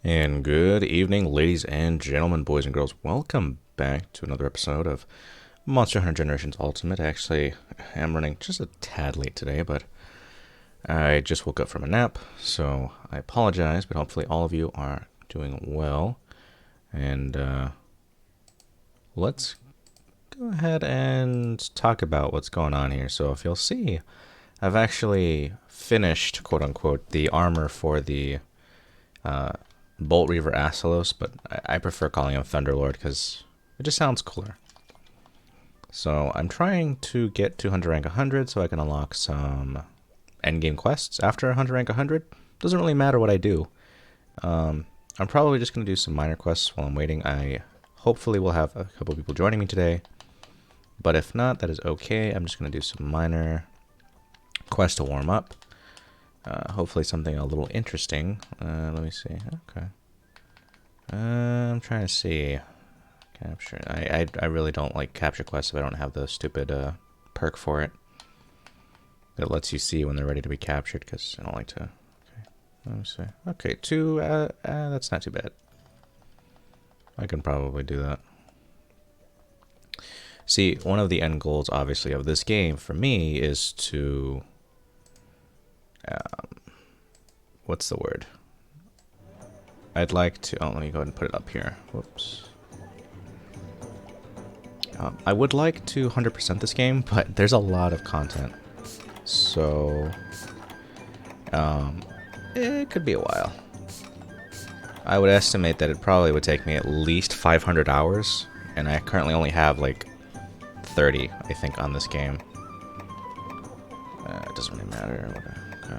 And good evening, ladies and gentlemen, boys and girls. Welcome back to another episode of Monster Hunter Generations Ultimate. Actually, I'm running just a tad late today, but I just woke up from a nap, so I apologize, but hopefully all of you are doing well. And let's go ahead and talk about what's going on here. So if you'll see, I've actually finished, quote-unquote, the armor for the Bolt Reaver Astalos, but I prefer calling him Thunderlord because it just sounds cooler. So I'm trying to get to Hunter rank 100 so I can unlock some endgame quests after Hunter rank 100. Doesn't really matter what I do. I'm probably just going to do some minor quests while I'm waiting. I hopefully will have a couple people joining me today, but if not, that is okay. I'm just going to do some minor quests to warm up. Hopefully something a little interesting. Let me see. Okay. I'm trying to see. Capture. I really don't like capture quests if I don't have the stupid perk for it. That lets you see when they're ready to be captured, because I don't like to. Okay. Let me see. Okay, 2. That's not too bad. I can probably do that. See, one of the end goals, obviously, of this game for me is to what's the word? I'd like to... Oh, let me go ahead and put it up here. Whoops. I would like to 100% this game, but there's a lot of content. So... it could be a while. I would estimate that it probably would take me at least 500 hours, and I currently only have, like, 30, I think, on this game. It doesn't really matter. Okay.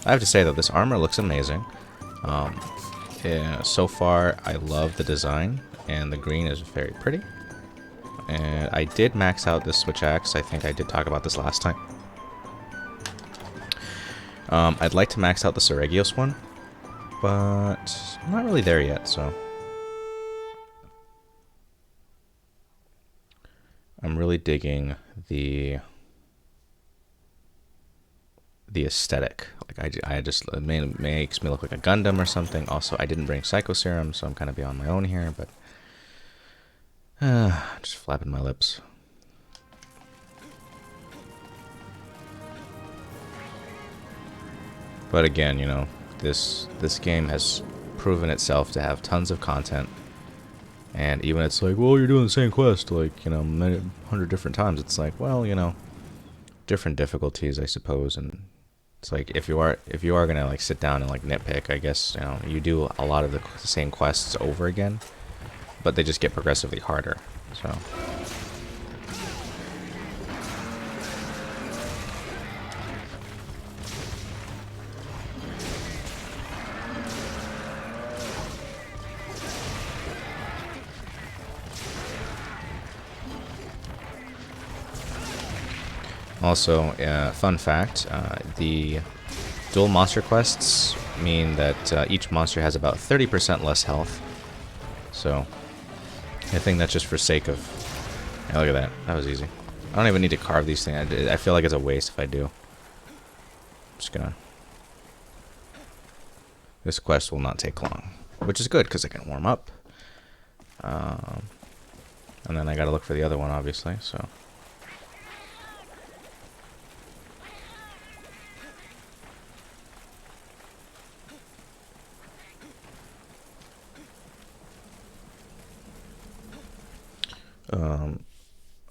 I have to say that this armor looks amazing. Yeah, so far, I love the design, and the green is very pretty. And I did max out this switch axe. I think I did talk about this last time. I'd like to max out the Seregios one, but I'm not really there yet, so... I'm really digging the aesthetic. Like I just it makes me look like a Gundam or something. Also, I didn't bring Psycho Serum, so I'm kind of be on my own here. But just flapping my lips. But again, you know, this game has proven itself to have tons of content. And even it's like, well, you're doing the same quest, like, you know, 100 different times. It's like, well, you know, different difficulties, I suppose, and it's like if you are gonna like sit down and like nitpick, I guess, you know, you do a lot of the same quests over again, but they just get progressively harder. So also, fun fact, the dual monster quests mean that each monster has about 30% less health. So, I think that's just for sake of... Yeah, look at that. That was easy. I don't even need to carve these things. I feel like it's a waste if I do. I'm just gonna... This quest will not take long, which is good because I can warm up. And then I gotta look for the other one, obviously, so...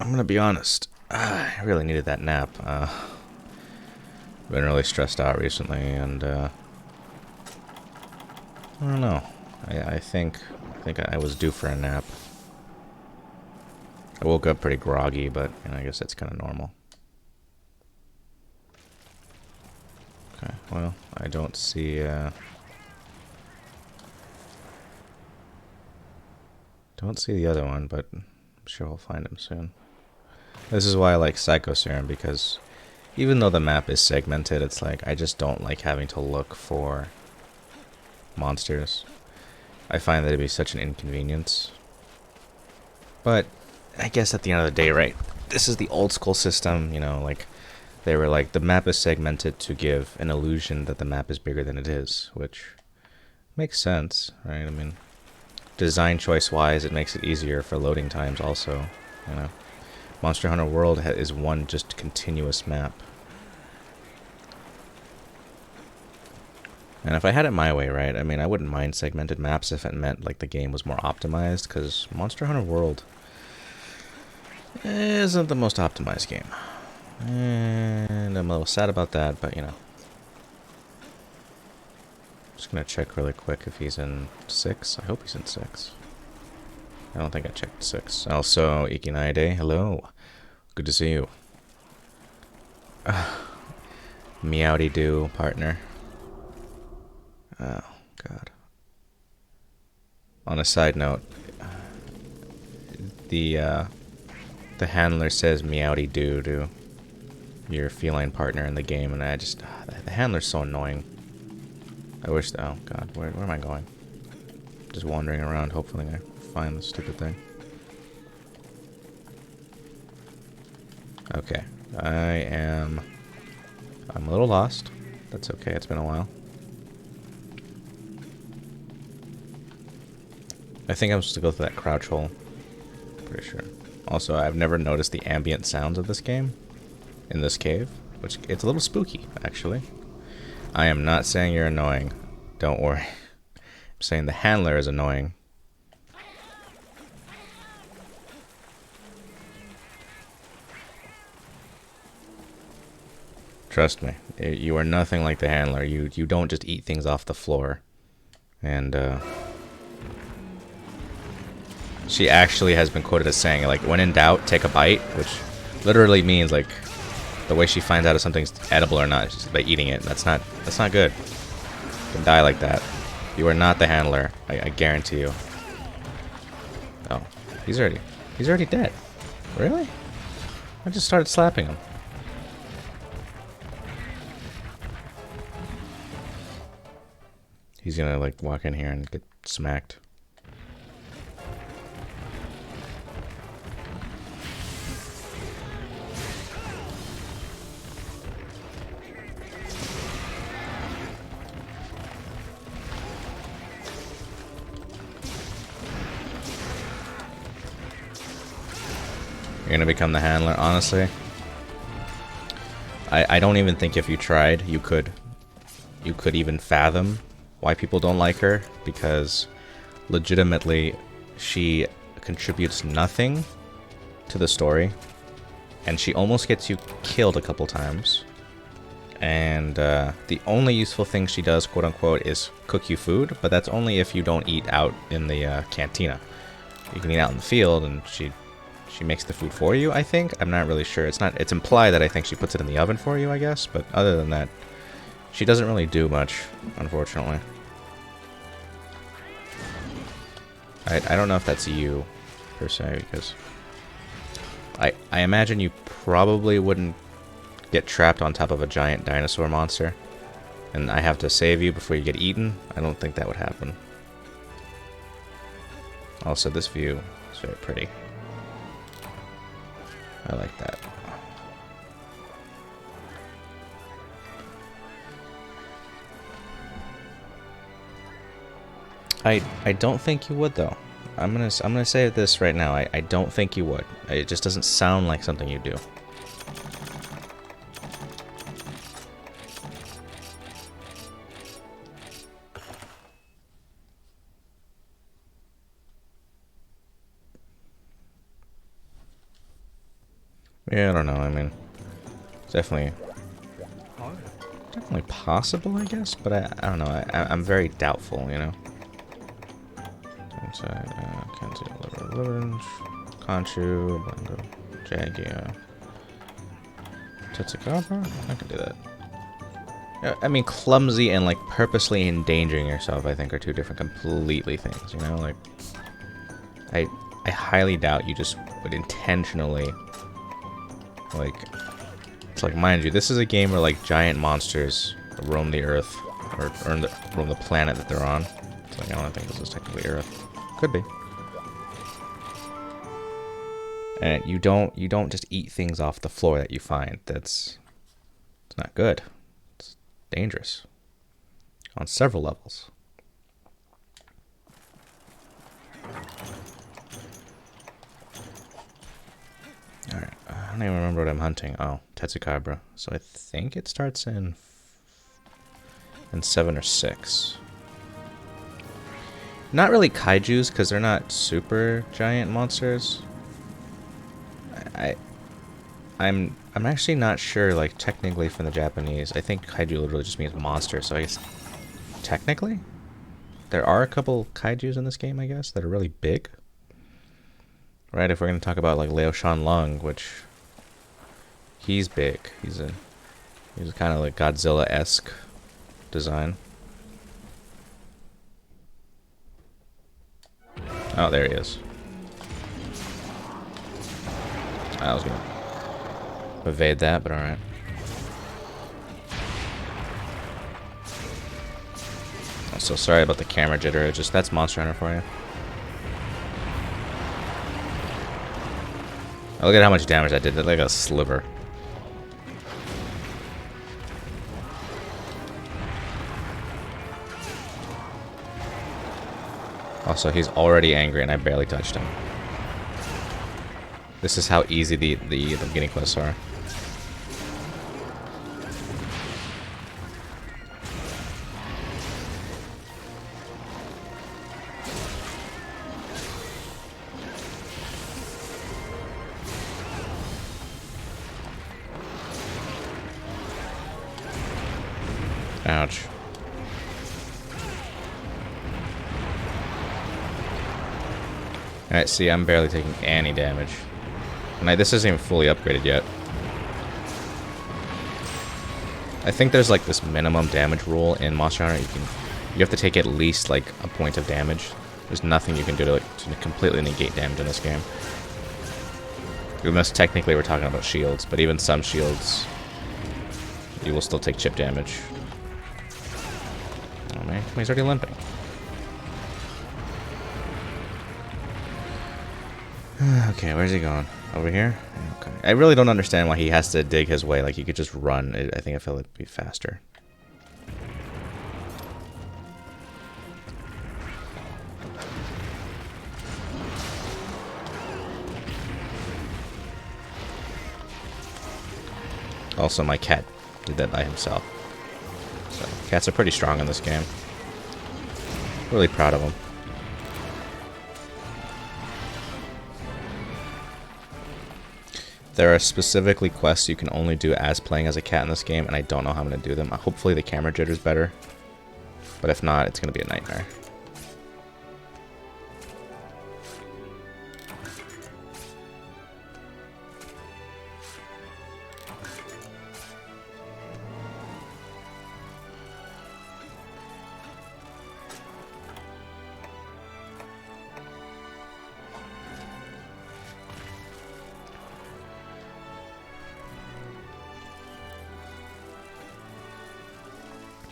I'm gonna be honest. I really needed that nap. Been really stressed out recently, and I don't know. I think I was due for a nap. I woke up pretty groggy, but you know, I guess that's kind of normal. Okay, well, I don't see. Don't see the other one, but I'm sure we'll find him soon. This is why I like Psycho Serum, because even though the map is segmented, it's like I just don't like having to look for monsters. I find that it'd be such an inconvenience. But I guess at the end of the day, right, this is the old school system, you know, like they were like, the map is segmented to give an illusion that the map is bigger than it is, which makes sense, right? I mean, design choice wise, it makes it easier for loading times also, you know. Monster Hunter World is one just continuous map. And if I had it my way, right, I mean, I wouldn't mind segmented maps if it meant like the game was more optimized, because Monster Hunter World isn't the most optimized game. And I'm a little sad about that, but you know. Just gonna check really quick if he's in 6. I hope he's in 6. I don't think I checked 6. Also, Ikinaide, hello. Good to see you. Meowdy do, partner. Oh, God. On a side note, the handler says meowdy do to your feline partner in the game, and I just... the handler's so annoying. I wish... oh, God. Where am I going? Just wandering around. Hopefully I find the stupid thing. Okay. I'm a little lost. That's okay. It's been a while. I think I'm supposed to go through that crouch hole. Pretty sure. Also, I've never noticed the ambient sounds of this game in this cave, which it's a little spooky, actually. I am not saying you're annoying. Don't worry. I'm saying the handler is annoying. Trust me, you are nothing like the handler. You don't just eat things off the floor. And she actually has been quoted as saying, like, when in doubt, take a bite, which literally means, like, the way she finds out if something's edible or not is just by eating it. That's not good. You can die like that. You are not the handler. I guarantee you. Oh, he's already dead. Really? I just started slapping him. He's gonna, like, walk in here and get smacked. You're gonna become the handler, honestly. I don't even think if you tried, you could even fathom why people don't like her, because legitimately she contributes nothing to the story, and she almost gets you killed a couple times, and the only useful thing she does, quote unquote, is cook you food, but that's only if you don't eat out in the cantina. You can eat out in the field, and she makes the food for you, I think. I'm not really sure. It's implied that I think she puts it in the oven for you, I guess, but other than that, she doesn't really do much, unfortunately. I don't know if that's you, per se, because I imagine you probably wouldn't get trapped on top of a giant dinosaur monster, and I have to save you before you get eaten. I don't think that would happen. Also, this view is very pretty. I like that. I don't think you would, though. I'm gonna say this right now. I don't think you would. It just doesn't sound like something you do. Yeah, I don't know. I mean, it's definitely possible, I guess, but I don't know. I'm very doubtful, you know. Inside, Kenzie, liver, Conchu, Blango, Jagia, Tetsukaba? I can do that. I mean, clumsy and, like, purposely endangering yourself, I think, are two different completely things, you know? Like, I highly doubt you just would intentionally, like, it's like, mind you, this is a game where, like, giant monsters roam the earth, or roam the planet that they're on. It's like, I don't think this is technically Earth. Could be. And you don't just eat things off the floor that you find. That's not good. It's dangerous on several levels. Alright, I don't even remember what I'm hunting. Oh, Tetsukabra. So I think it starts in 7 or 6. Not really kaijus, because they're not super giant monsters. I'm actually not sure, like, technically from the Japanese. I think kaiju literally just means monster, so I guess technically there are a couple kaijus in this game, I guess, that are really big. Right, if we're going to talk about, like, Liu Shanlong, which he's big. He's kind of like Godzilla-esque design. Oh, there he is. I was gonna evade that, but alright. I'm so sorry about the camera jitter. It's just, that's Monster Hunter for you. Oh, look at how much damage I did. That's like a sliver. Also, he's already angry and I barely touched him. This is how easy the beginning quests are. Ouch. Alright, see, I'm barely taking any damage. And this isn't even fully upgraded yet. I think there's like this minimum damage rule in Monster Hunter. You have to take at least like a point of damage. There's nothing you can do to completely negate damage in this game. Unless technically we're talking about shields, but even some shields, you will still take chip damage. Oh man, he's already limping. Okay, where's he going? Over here? Okay. I really don't understand why he has to dig his way. Like, he could just run. I think I feel it'd be faster. Also, my cat did that by himself. So, cats are pretty strong in this game. Really proud of them. There are specifically quests you can only do as playing as a cat in this game, and I don't know how I'm going to do them. Hopefully the camera jitter's better, but if not, it's going to be a nightmare.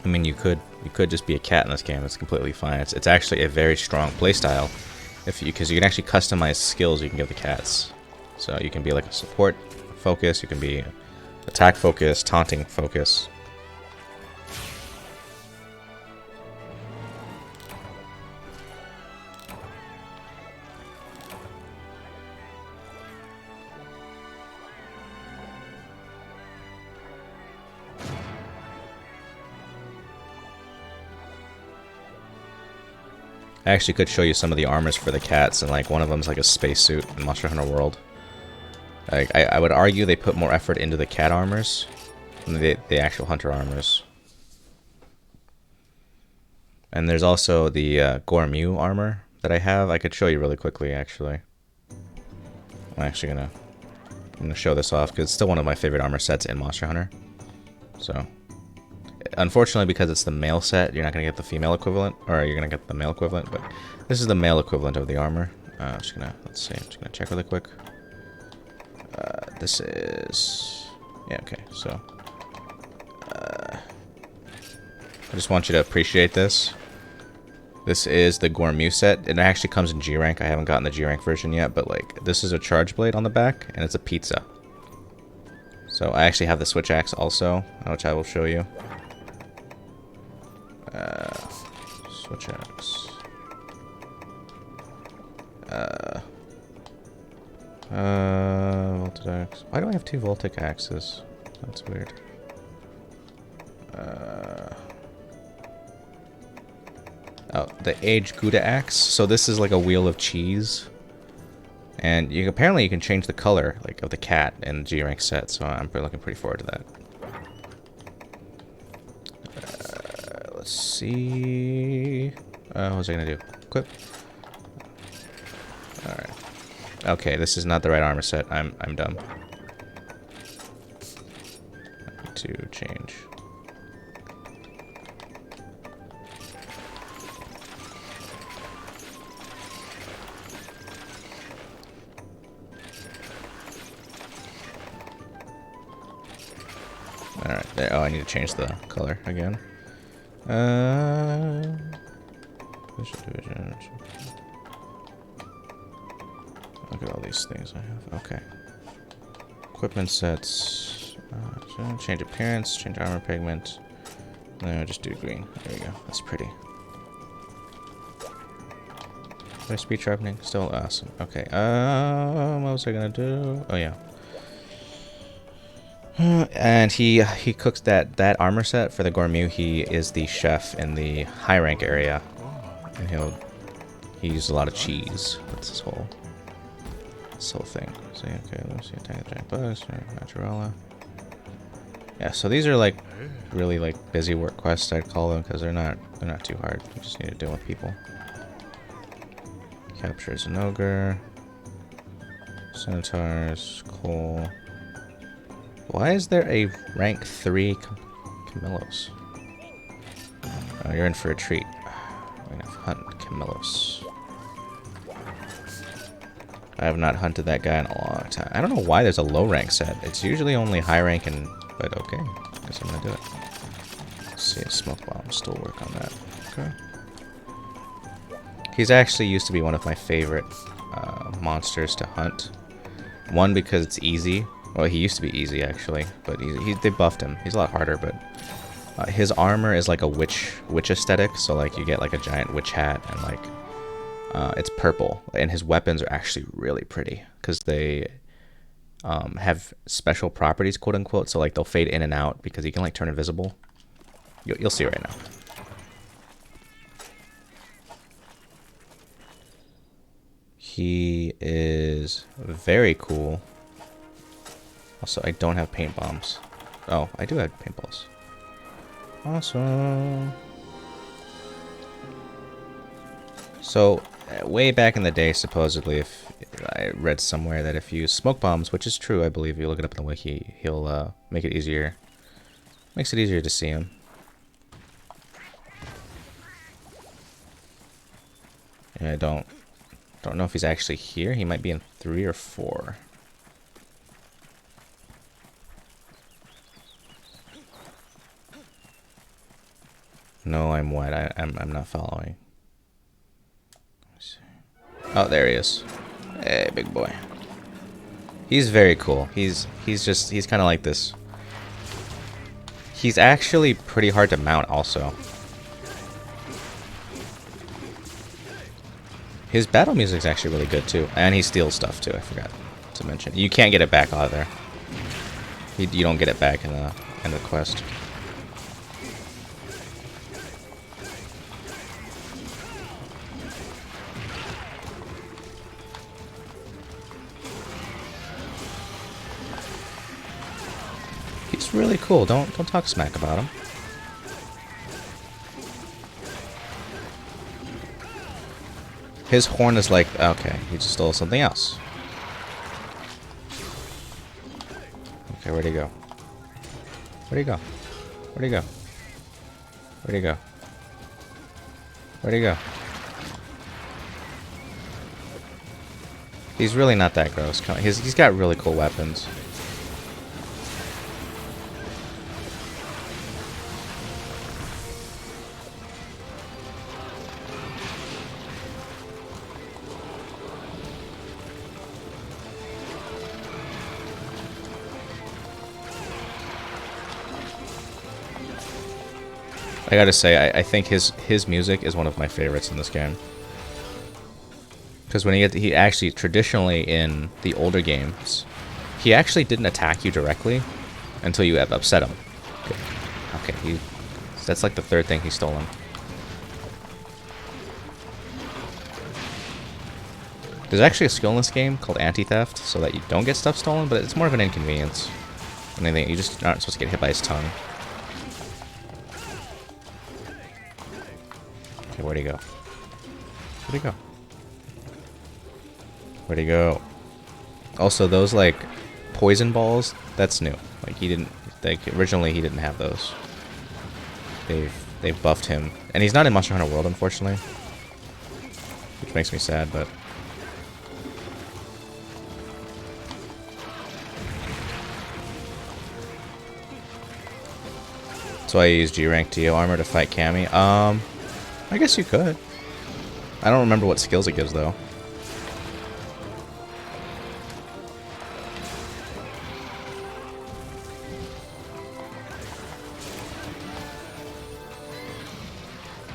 I mean, you could just be a cat in this game. It's completely fine. It's actually a very strong playstyle, because you can actually customize skills you can give the cats. So you can be like a support focus. You can be attack focus, taunting focus. I actually could show you some of the armors for the cats, and like one of them is like a spacesuit in Monster Hunter World. Like, I would argue they put more effort into the cat armors than the actual hunter armors. And there's also the Gormu armor that I have. I could show you really quickly, actually. I'm actually gonna show this off because it's still one of my favorite armor sets in Monster Hunter. So. Unfortunately, because it's the male set, you're not going to get the female equivalent, or you're going to get the male equivalent, but this is the male equivalent of the armor. I'm just going to, let's see, I'm just going to check really quick. This is, yeah, okay, so, I just want you to appreciate this. This is the Gormu set. It actually comes in G rank. I haven't gotten the G rank version yet, but like, this is a charge blade on the back, and it's a pizza. So I actually have the switch axe also, which I will show you. Switch axe. Voltic axe. Why do I have 2 Voltic axes? That's weird. Oh, the Age Gouda axe. So this is like a wheel of cheese. And apparently you can change the color like of the cat in the G rank set, so I'm looking pretty forward to that. Let's see. What was I gonna do? Equip. All right. Okay, this is not the right armor set. I'm dumb. I need to change. Alright, there. Oh, I need to change the color again. Division. Look at all these things I have. Okay. Equipment sets. Change appearance, change armor pigment. No, just do green. There we go. That's pretty. My speed sharpening, still awesome. Okay. What was I gonna do? Oh yeah. And he cooks that armor set for the Gormu. He is the chef in the high rank area, and he uses a lot of cheese. That's this whole thing. So okay, let's see. Attack the giant bugs. Naturella. Yeah. So these are like really like busy work quests, I'd call them, because they're not too hard. You just need to deal with people. Captures an ogre. Centaurs. Coal. Why is there a rank 3 Camillos? Oh, you're in for a treat. We're gonna hunt Camillos. I have not hunted that guy in a long time. I don't know why there's a low rank set. It's usually only high rank and... But okay, I guess I'm gonna do it. Let's see, smoke bomb. Still work on that. Okay. He's actually used to be one of my favorite monsters to hunt. One, because it's easy. Well, he used to be easy, actually, but they buffed him. He's a lot harder, but his armor is like a witch aesthetic, so like you get like a giant witch hat, and like it's purple, and his weapons are actually really pretty, because they have special properties, quote unquote, so like they'll fade in and out, because he can like turn invisible. You'll see right now. He is very cool. Also, I don't have paint bombs. Oh, I do have paintballs. Awesome. So, way back in the day, supposedly, if I read somewhere that if you use smoke bombs, which is true, I believe, you look it up in the wiki, he'll make it easier. Makes it easier to see him. Yeah, I don't know if he's actually here. He might be in 3 or 4. No, I'm what? I'm not following. Let's see. Oh, there he is. Hey, big boy. He's very cool. He's kind of like this. He's actually pretty hard to mount also. His battle music's actually really good too, and he steals stuff too. I forgot to mention. You can't get it back either. You don't get it back in the quest. He's really cool. Don't talk smack about him. His horn is like, okay, he just stole something else. Okay, where'd he go? Where'd he go? Where'd he go? Where'd he go? Where'd he go? He's really not that gross. He's got really cool weapons. I gotta say, I think his music is one of my favorites in this game. Because when he actually, traditionally in the older games, he actually didn't attack you directly until you have upset him. Okay, that's like the third thing he's stolen. There's actually a skill in this game called anti-theft, so that you don't get stuff stolen, but it's more of an inconvenience than anything. You just aren't supposed to get hit by his tongue. Okay, where'd he go? Where'd he go? Where'd he go? Also, those, like, poison balls, that's new. Like, he didn't, like, originally he didn't have those. They've buffed him. And he's not in Monster Hunter World, unfortunately. Which makes me sad, but... So I use G-Rank TO armor to fight Cammy. I guess you could. I don't remember what skills it gives, though.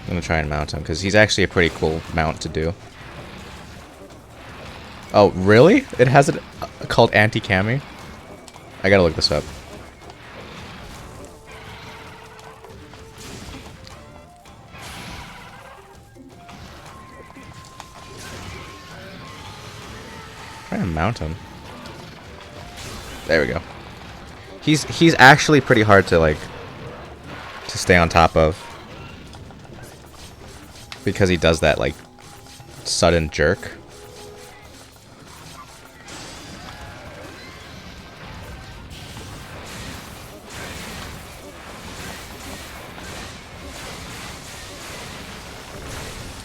I'm gonna try and mount him, because he's actually a pretty cool mount to do. Oh, really? It has it called Anti-Cammy? I gotta look this up. Try and mount him. There we go. He's actually pretty hard to, like, to stay on top of. Because he does that, like, sudden jerk.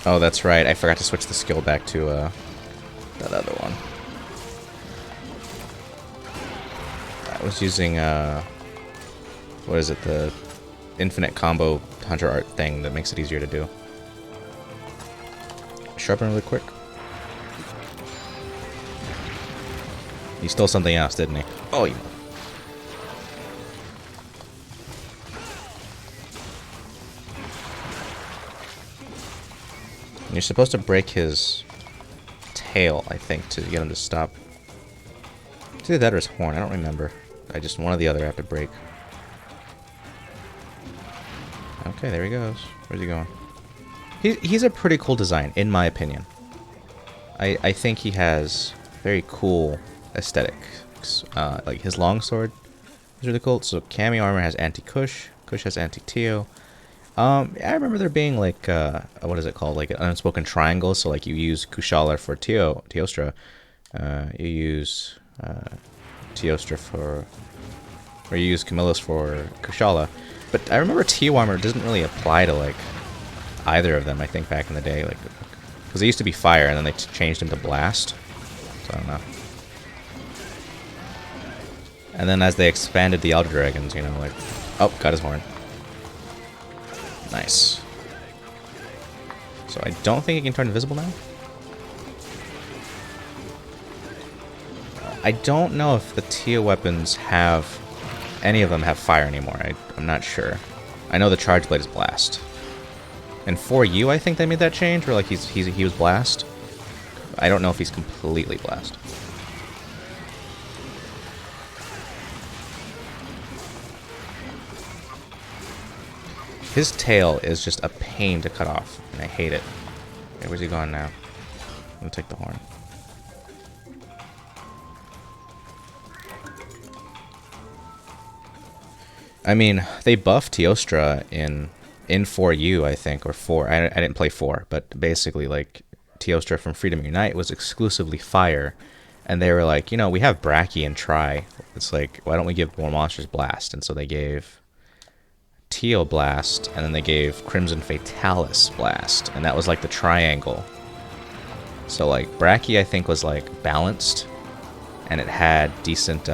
Oh, that's right. I forgot to switch the skill back to that other one. I was using, what is it, the infinite combo hunter art thing that makes it easier to do. Sharpen really quick. He stole something else, didn't he? Oh, you... You're supposed to break his tail, I think, to get him to stop. It's either that or his horn, I don't remember. I just, one or the other I have to break. Okay, there he goes. Where's he going? He's a pretty cool design, in my opinion. I think he has very cool aesthetics. Like, his longsword is really cool. So, Cammy armor has anti-Kush. Kush has anti-Teo. I remember there being, like, what is it called? Like, an unspoken triangle. So, like, you use Kushala for Teostra. You use Teostra for... Or you use Camillus for Kushala. But I remember Teo armor doesn't really apply to, like, either of them, I think, back in the day. Like, because they used to be fire, and then they changed them to blast. So, I don't know. And then as they expanded the Elder Dragons, you know, like... Oh, got his horn. Nice. So I don't think he can turn invisible now. I don't know if the Teo weapons have... Any of them have fire anymore. I'm not sure. I know the Charge Blade is blast. And for you, I think they made that change, where like he was blast. I don't know if he's completely blast. His tail is just a pain to cut off, and I hate it. Okay, where's he going now? I'm gonna take the horn. I mean, they buffed Teostra in 4U, I think, or 4. I didn't play 4, but basically, like, Teostra from Freedom Unite was exclusively fire, and they were like, you know, we have Bracky and Tri. It's like, why don't we give more monsters Blast? And so they gave Teo Blast, and then they gave Crimson Fatalis Blast, and that was like the triangle. So, like, Bracky, I think, was, like, balanced, and it had decent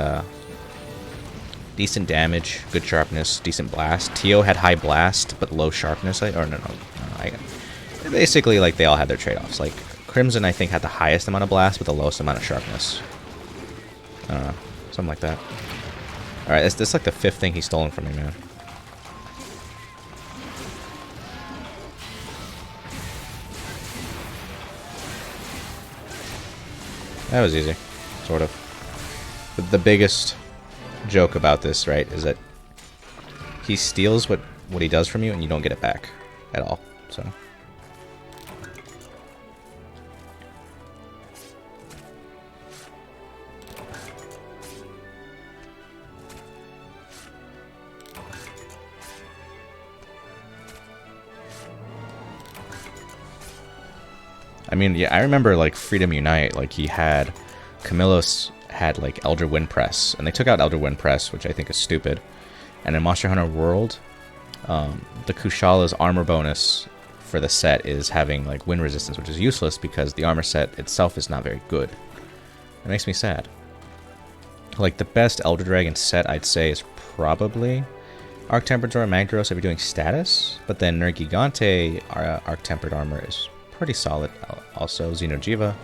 damage, good sharpness, decent blast. Teo had high blast, but low sharpness. Basically, like, they all had their trade-offs. Like, Crimson, I think, had the highest amount of blast, but the lowest amount of sharpness. I don't know. Something like that. Alright, this is like the 5th thing he's stolen from me, man. That was easy. Sort of. But the biggest joke about this, right, is that he steals what he does from you and you don't get it back at all. So I mean, yeah, I remember like Freedom Unite, like Camillus had like Elder Wind Press, and they took out Elder Wind Press, which I think is stupid. And in Monster Hunter World, the Kushala's armor bonus for the set is having like wind resistance, which is useless because the armor set itself is not very good. It makes me sad. Like the best Elder Dragon set I'd say is probably Arc Tempered or Magdaros if you're doing status, but then Nergigante Arc Tempered armor is pretty solid. Also Xeno'jiiva.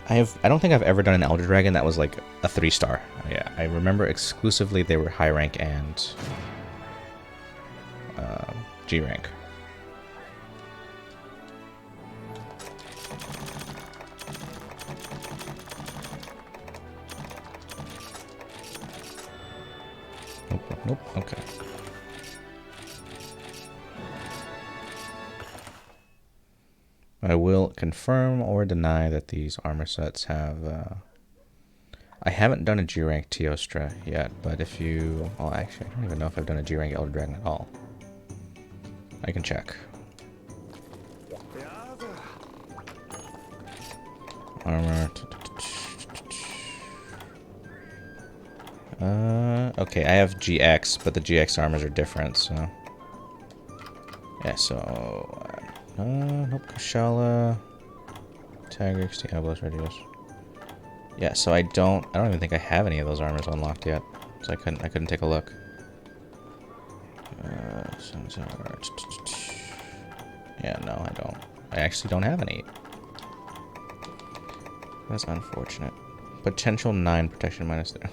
I don't think I've ever done an Elder Dragon that was like a 3-star. Yeah, I remember exclusively they were high rank and G rank. Nope. Okay. I will confirm or deny that these armor sets have... I haven't done a G-Rank Teostra yet, but if you... Well, actually, I don't even know if I've done a G-Rank Elder Dragon at all. I can check. Armor... okay, I have GX, but the GX armors are different, so... Yeah, so... nope, Kushala... Tigrex, Diablos, Radios. Yeah, so I don't even think I have any of those armors unlocked yet. So I couldn't take a look. Yeah, no, I don't. I actually don't have any. That's unfortunate. Potential 9 protection minus 3.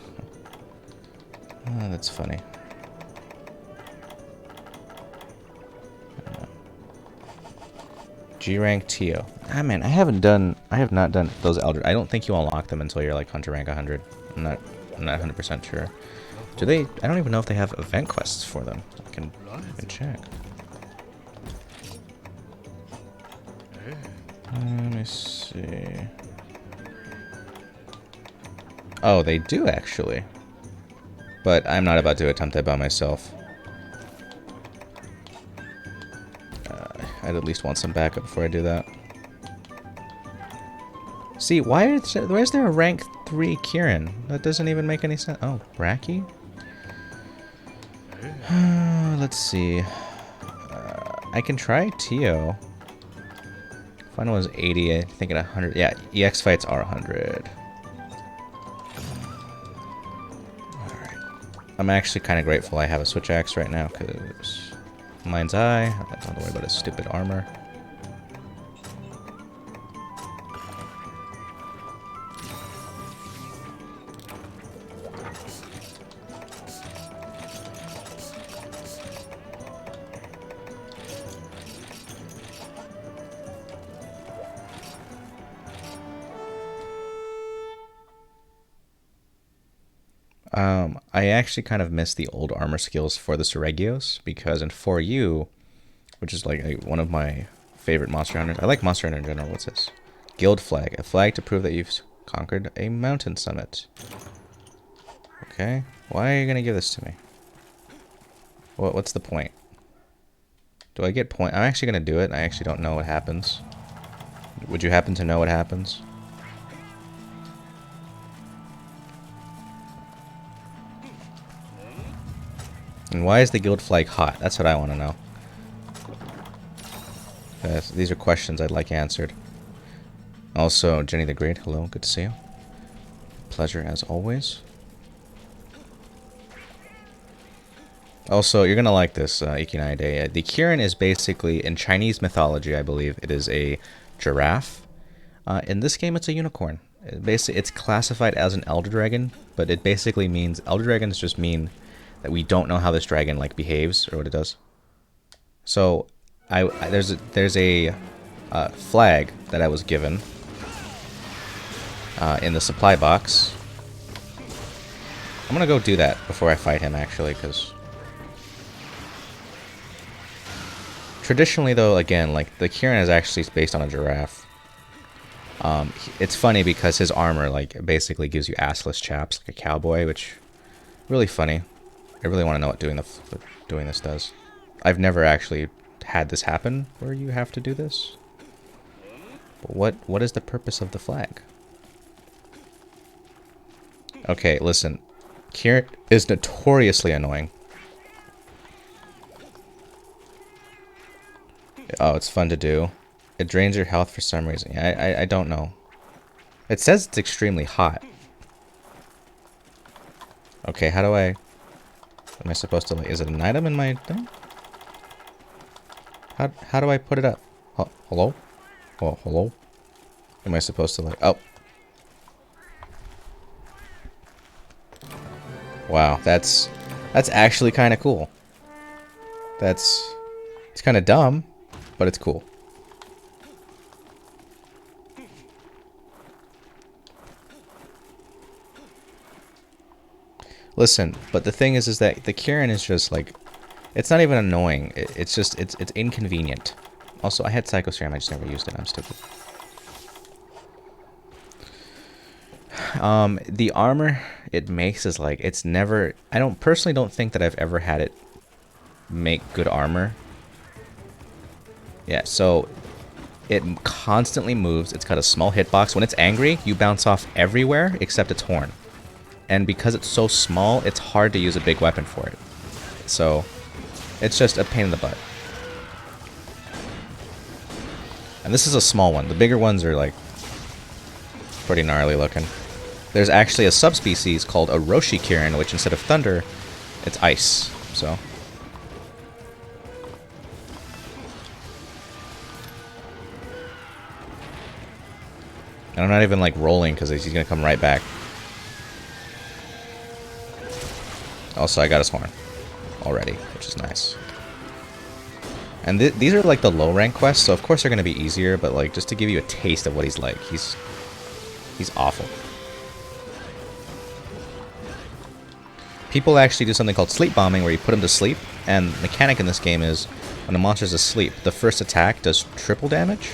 Oh, that's funny. G-Rank Teo. Ah, man, I have not done those Elder. I don't think you unlock them until you're like Hunter rank 100. I'm not 100% sure. Do they? I don't even know if they have event quests for them. I can check. Let me see. Oh, they do actually. But I'm not about to attempt that by myself. I'd at least want some backup before I do that. See, why is there a rank 3 Kieran? That doesn't even make any sense. Oh, Bracky? Let's see. I can try Teo. Final was 80, I think at 100. Yeah, EX fights are 100. Alright. I'm actually kind of grateful I have a Switch Axe right now, because Mind's Eye, I don't have to worry about his stupid armor. I actually kind of miss the old armor skills for the Seregios, because in 4U, which is like one of my favorite Monster Hunters. I like Monster Hunter in general. What's this? Guild Flag. A flag to prove that you've conquered a mountain summit. Okay. Why are you going to give this to me? What's the point? Do I get point? I'm actually going to do it. I actually don't know what happens. Would you happen to know what happens? And why is the guild flag hot? That's what I want to know. These are questions I'd like answered. Also, Jenny the Great, hello, good to see you. Pleasure as always. Also, you're gonna like this, Ikinai Day. The Kirin is basically, in Chinese mythology, I believe, it is a giraffe. In this game, it's a unicorn. Basically, it's classified as an Elder Dragon, but it basically means, Elder Dragons just mean that we don't know how this dragon like behaves or what it does. So there's a flag that I was given in the supply box. I'm gonna go do that before I fight him, actually, because traditionally, though, again, like, the Kieran is actually based on a giraffe. It's funny because his armor, like, basically gives you assless chaps like a cowboy, which really funny. I really want to know what doing this does. I've never actually had this happen where you have to do this. But what is the purpose of the flag? Okay, listen. Kieran is notoriously annoying. Oh, it's fun to do. It drains your health for some reason. I don't know. It says it's extremely hot. Okay, how do I... Am I supposed to... Is it an item in my thing? How do I put it up? Oh, hello? Oh, hello? Am I supposed to, like... Oh. Wow, that's actually kind of cool. It's kind of dumb, but it's cool. Listen, but the thing is that the Kieran is just like, it's not even annoying. It's just, it's inconvenient. Also, I had Psycho Serum, I just never used it. I'm stupid. The armor it makes is like, it's never, I personally don't think that I've ever had it make good armor. Yeah, so it constantly moves. It's got a small hitbox. When it's angry, you bounce off everywhere except its horn. And because it's so small, it's hard to use a big weapon for it. So, it's just a pain in the butt. And this is a small one. The bigger ones are, like, pretty gnarly looking. There's actually a subspecies called a Roshi Kieran, which instead of thunder, it's ice. So... And I'm not even, like, rolling because he's going to come right back. Also, I got his horn already, which is nice. And these are, like, the low-rank quests, so of course they're going to be easier, but, like, just to give you a taste of what he's like, he's awful. People actually do something called sleep bombing, where you put him to sleep, and the mechanic in this game is, when a monster's asleep, the first attack does triple damage.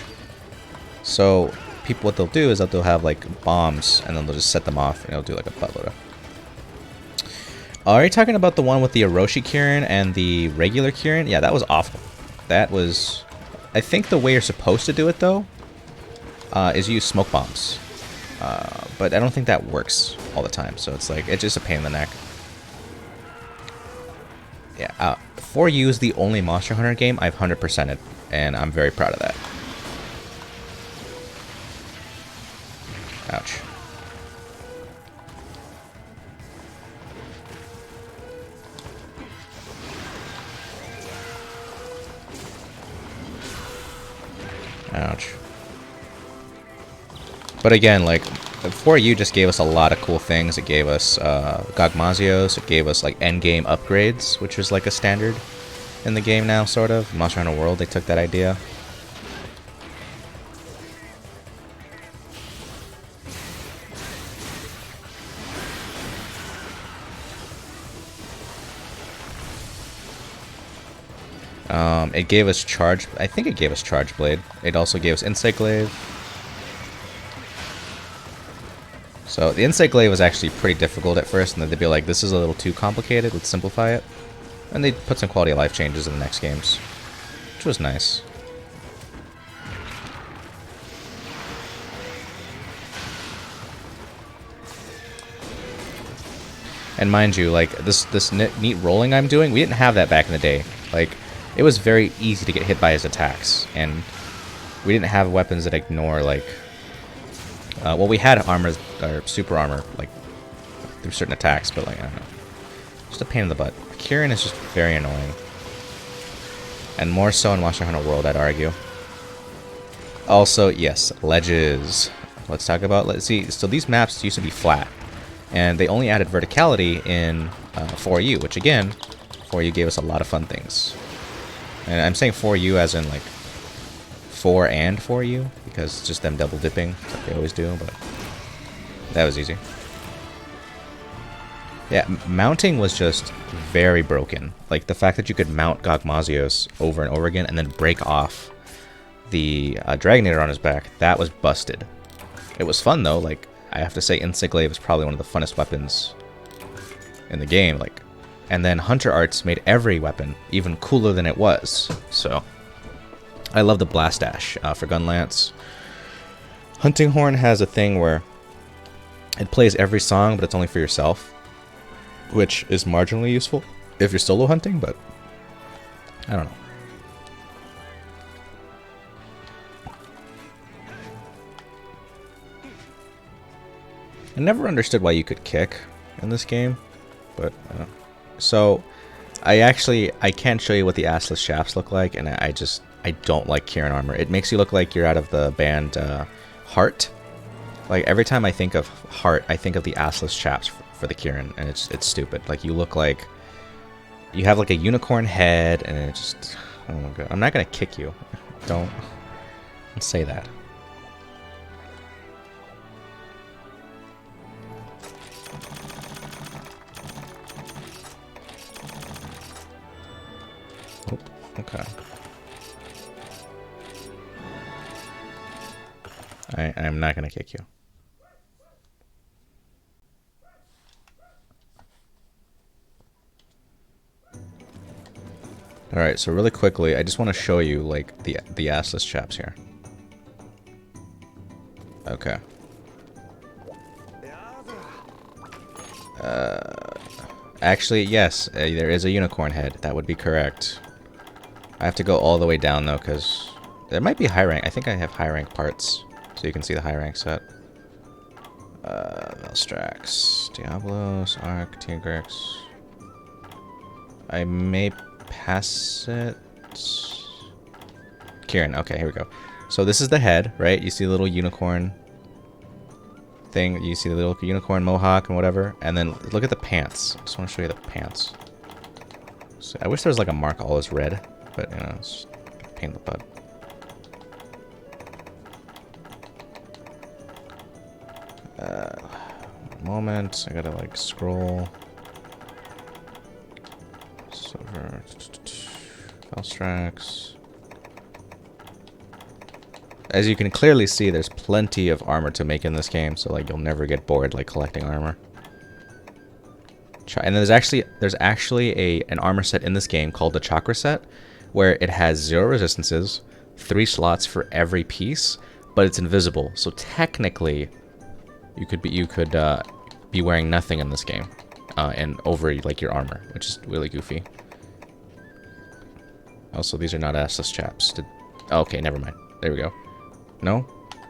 So... people, what they'll do is that they'll have like bombs and then they'll just set them off and it'll do like a buttload of. Are you talking about the one with the Orochi Kieran and the regular Kieran? Yeah, that was awful. That was... I think the way you're supposed to do it though is use smoke bombs. But I don't think that works all the time, so it's like, it's just a pain in the neck. Yeah, 4U is the only Monster Hunter game I've 100%ed, and I'm very proud of that. Ouch. Ouch. But again, like, 4U just gave us a lot of cool things. It gave us Gogmazios, it gave us like endgame upgrades, which is like a standard in the game now, sort of. Monster Hunter World, they took that idea. It gave us Charge... I think it gave us Charge Blade. It also gave us Insight Glaive. So, the Insight Glaive was actually pretty difficult at first, and then they'd be like, this is a little too complicated, let's simplify it. And they'd put some quality of life changes in the next games, which was nice. And mind you, like, this neat rolling I'm doing, we didn't have that back in the day. Like... it was very easy to get hit by his attacks, and we didn't have weapons that ignore, like... well, we had armor, or super armor, like, through certain attacks, but, like, I don't know. Just a pain in the butt. Kieran is just very annoying. And more so in Monster Hunter World, I'd argue. Also, yes, ledges. Let's talk about... let's see, so these maps used to be flat, and they only added verticality in 4U, which, again, 4U gave us a lot of fun things. And I'm saying 4U as in, like, for and for you, because it's just them double dipping, like they always do, but that was easy. Yeah, mounting was just very broken. Like, the fact that you could mount Gogmazios over and over again and then break off the Dragonator on his back, that was busted. It was fun, though. Like, I have to say, Insect Glaive is probably one of the funnest weapons in the game. Like, and then Hunter Arts made every weapon even cooler than it was. So, I love the Blast Dash for Gunlance. Hunting Horn has a thing where it plays every song, but it's only for yourself, which is marginally useful if you're solo hunting, but I don't know. I never understood why you could kick in this game, but so I can't show you what the assless shafts look like, and I don't like Kieran armor. It makes you look like you're out of the band Heart. Like, every time I think of Heart, I think of the assless chaps for the Kieran, and it's stupid. Like, you look like you have like a unicorn head, and it just, oh my god. I'm not gonna kick you. Don't say that. Oh, okay. I'm not gonna kick you. Alright, so really quickly, I just want to show you, like, the assless chaps here. Okay. Actually, yes, there is a unicorn head. That would be correct. I have to go all the way down, though, because there might be high rank. I think I have high rank parts, so you can see the high rank set. Velstrax, Diablos, Arc, Tigrex. I may pass it. Kieran, okay, here we go. So this is the head, right? You see the little unicorn thing. You see the little unicorn mohawk and whatever. And then look at the pants. I just want to show you the pants. So I wish there was like a mark all is red, but you know, it's a pain in the butt. Moment, I gotta like scroll. Silver, Velstrax. As you can clearly see, there's plenty of armor to make in this game, so like you'll never get bored like collecting armor. And there's actually an armor set in this game called the Chakra set, where it has 0 resistances, 3 slots for every piece, but it's invisible. So technically, you could be wearing nothing in this game, and over like your armor, which is really goofy. Also, these are not assless chaps. Oh, okay, never mind. There we go. No,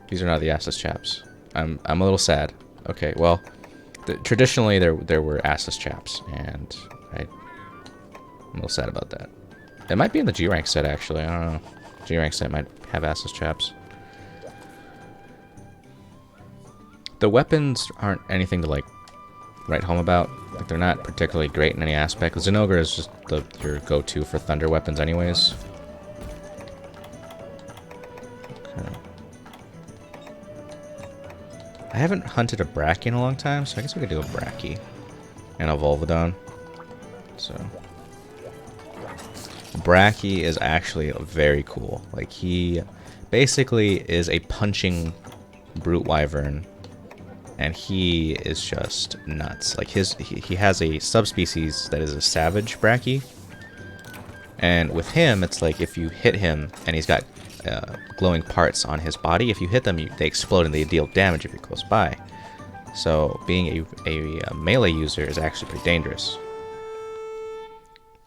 these are not the assless chaps. I'm a little sad. Okay, well, traditionally there were assless chaps, and I'm a little sad about that. It might be in the G rank set actually. I don't know. G rank set might have assless chaps. The weapons aren't anything to like write home about. Like, they're not particularly great in any aspect. Zinogre is just your go-to for thunder weapons anyways. Okay. I haven't hunted a Bracky in a long time, so I guess we could do a Bracky and a Volvidon. So Bracky is actually very cool. Like, he basically is a punching brute wyvern, and he is just nuts. Like, he has a subspecies that is a savage Bracky, and with him, it's like if you hit him and he's got glowing parts on his body, if you hit them, they explode and they deal damage if you're close by. So being a melee user is actually pretty dangerous.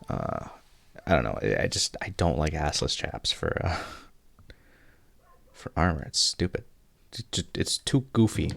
I don't know. I don't like assless chaps for armor. It's stupid. It's too goofy.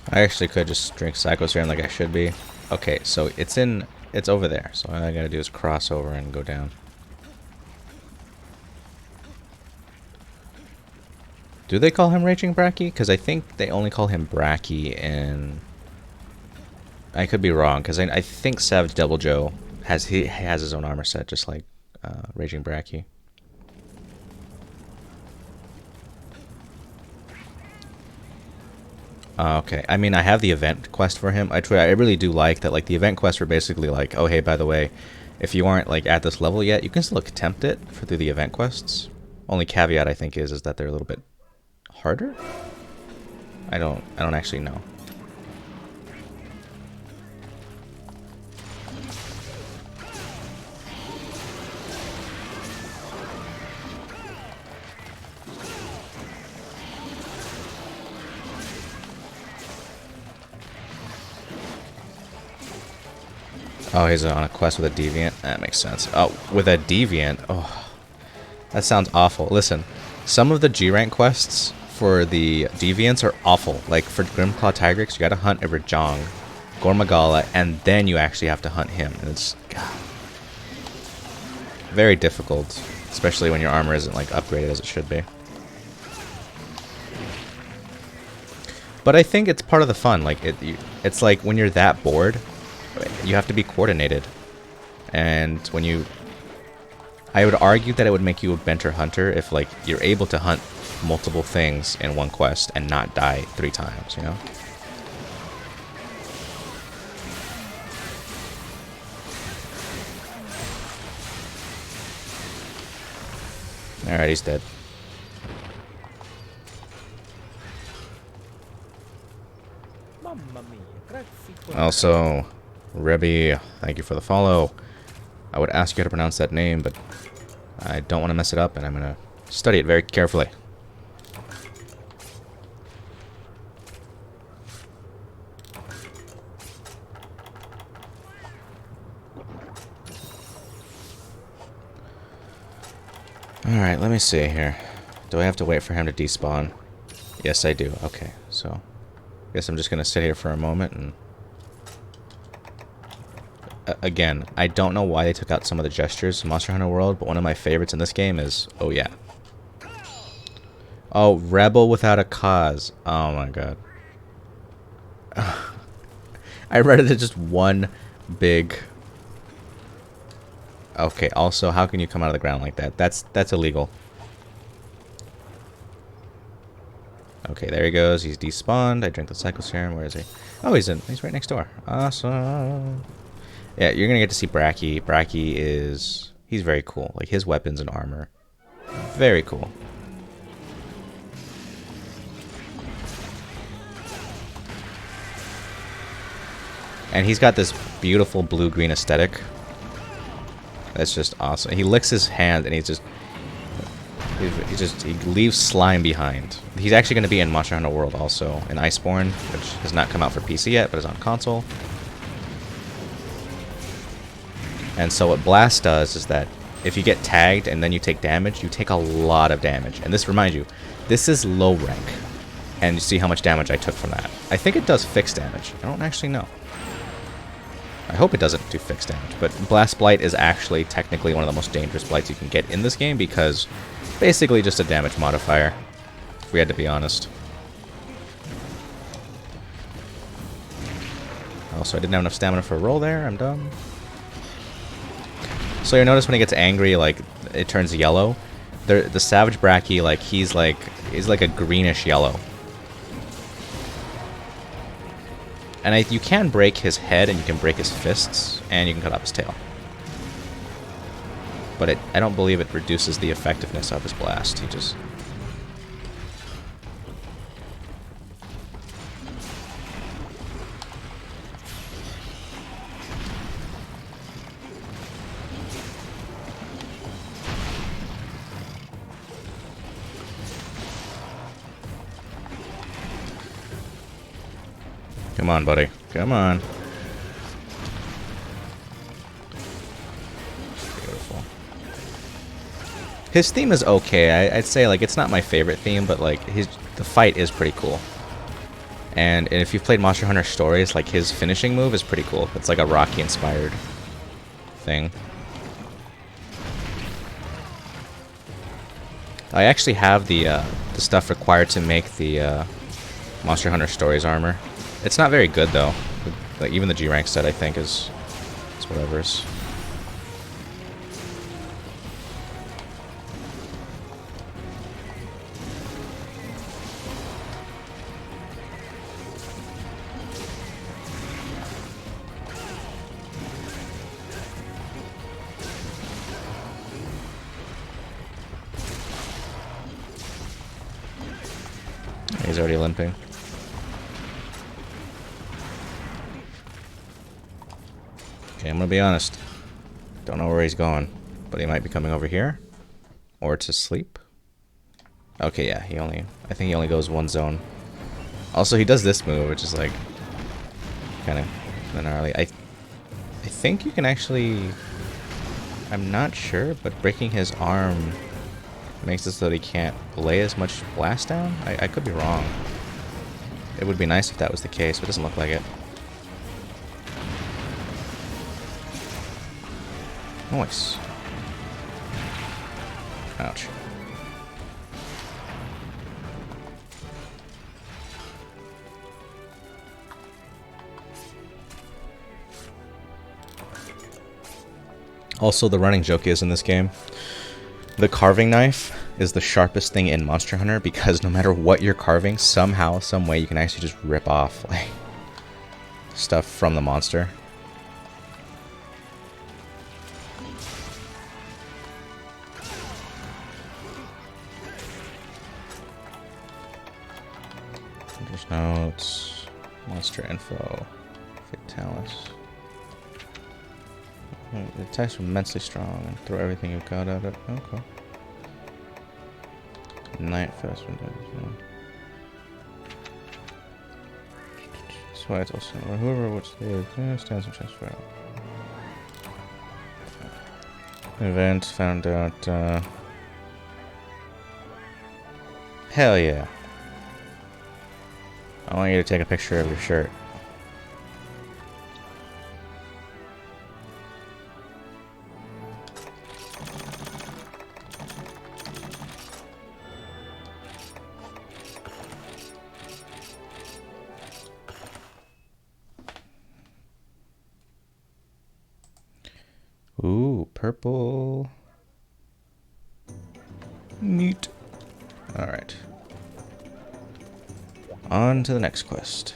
I actually could just drink Psycho Serum like I should be. Okay, so it's over there. So all I gotta do is cross over and go down. Do they call him Raging Bracky? Because I think they only call him Bracky in... I could be wrong, because I think Savage Devil Joe has his own armor set, just like Raging Bracky. Okay, I mean, I have the event quest for him. I really do like that. Like the event quests were basically like, oh hey, by the way, if you aren't like at this level yet, you can still attempt it through the event quests. Only caveat I think is that they're a little bit harder. I don't actually know. Oh, he's on a quest with a deviant? That makes sense. Oh, with a deviant? Oh, that sounds awful. Listen, some of the G rank quests for the deviants are awful. Like for Grimclaw Tigrix, you gotta hunt a Rajang, Gormagala, and then you actually have to hunt him. And it's very difficult, especially when your armor isn't like upgraded as it should be. But I think it's part of the fun. Like it's like when you're that bored, you have to be coordinated. And when you... I would argue that it would make you a better hunter if like you're able to hunt multiple things in one quest and not die 3 times, you know? Alright, he's dead. Also, Rebby, thank you for the follow. I would ask you how to pronounce that name, but I don't want to mess it up, and I'm going to study it very carefully. Alright, let me see here. Do I have to wait for him to despawn? Yes, I do. Okay, so I guess I'm just going to sit here for a moment and... Again, I don't know why they took out some of the gestures in Monster Hunter World, but one of my favorites in this game is, oh yeah. Oh, Rebel without a cause. Oh my god. I read it as just one big... Okay, also, how can you come out of the ground like that? That's illegal. Okay, there he goes. He's despawned. I drink the cycle serum. Where is he? Oh, he's right next door. Awesome. Yeah, you're gonna get to see Bracky. Bracky is... he's very cool. Like, his weapons and armor. Very cool. And he's got this beautiful blue-green aesthetic. That's just awesome. He licks his hand and he leaves slime behind. He's actually going to be in Monster Hunter World also, in Iceborne, which has not come out for PC yet, but is on console. And so what Blast does is that if you get tagged and then you take damage, you take a lot of damage. And this reminds you, this is low rank. And you see how much damage I took from that. I think it does fixed damage. I don't actually know. I hope it doesn't do fixed damage, but Blast Blight is actually technically one of the most dangerous blights you can get in this game because basically just a damage modifier, if we had to be honest. Also, I didn't have enough stamina for a roll there. I'm dumb. So you'll notice when he gets angry, like, it turns yellow. The Savage Bracky, like, he's like a greenish yellow. And you can break his head, and you can break his fists, and you can cut off his tail. But I don't believe it reduces the effectiveness of his blast. He just... Come on, buddy. Come on. Beautiful. His theme is okay. I'd say, like, it's not my favorite theme, but, like, the fight is pretty cool. And if you've played Monster Hunter Stories, like his finishing move is pretty cool. It's like a Rocky-inspired thing. I actually have the stuff required to make the Monster Hunter Stories armor. It's not very good though. Like even the G rank set I think is whatever's. He's already limping. Okay, I'm gonna be honest. Don't know where he's going, but he might be coming over here, or to sleep. Okay, yeah, I think he only goes one zone. Also, he does this move, which is like kind of gnarly. I think you can actually. I'm not sure, but breaking his arm makes it so that he can't lay as much blast down? I could be wrong. It would be nice if that was the case, but it doesn't look like it. Nice. Ouch. Also, the running joke is in this game, the carving knife is the sharpest thing in Monster Hunter because no matter what you're carving, somehow, some way, you can actually just rip off like stuff from the monster. There's notes, monster info, fatalis. The attacks are immensely strong and throw everything you've got at it. Okay. Night fast one does. That's why it's also whoever which stands a chance for it. Event found out. Hell yeah! I want you to take a picture of your shirt. Ooh, purple. Neat. Alright. On to the next quest.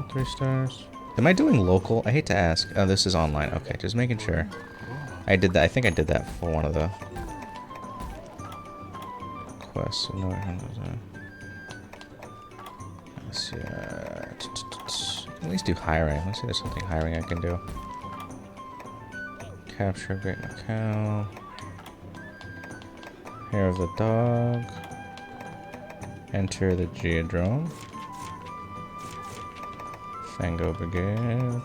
3 stars. Am I doing local? I hate to ask. Oh, this is online. Okay, just making sure. I did that. I think I did that for one of the quests. So no, let's see. At least do hiring. Let's see if there's something hiring I can do. Capture Great Macau. Hair of the dog. Enter the Geodrome. Fango Brigade.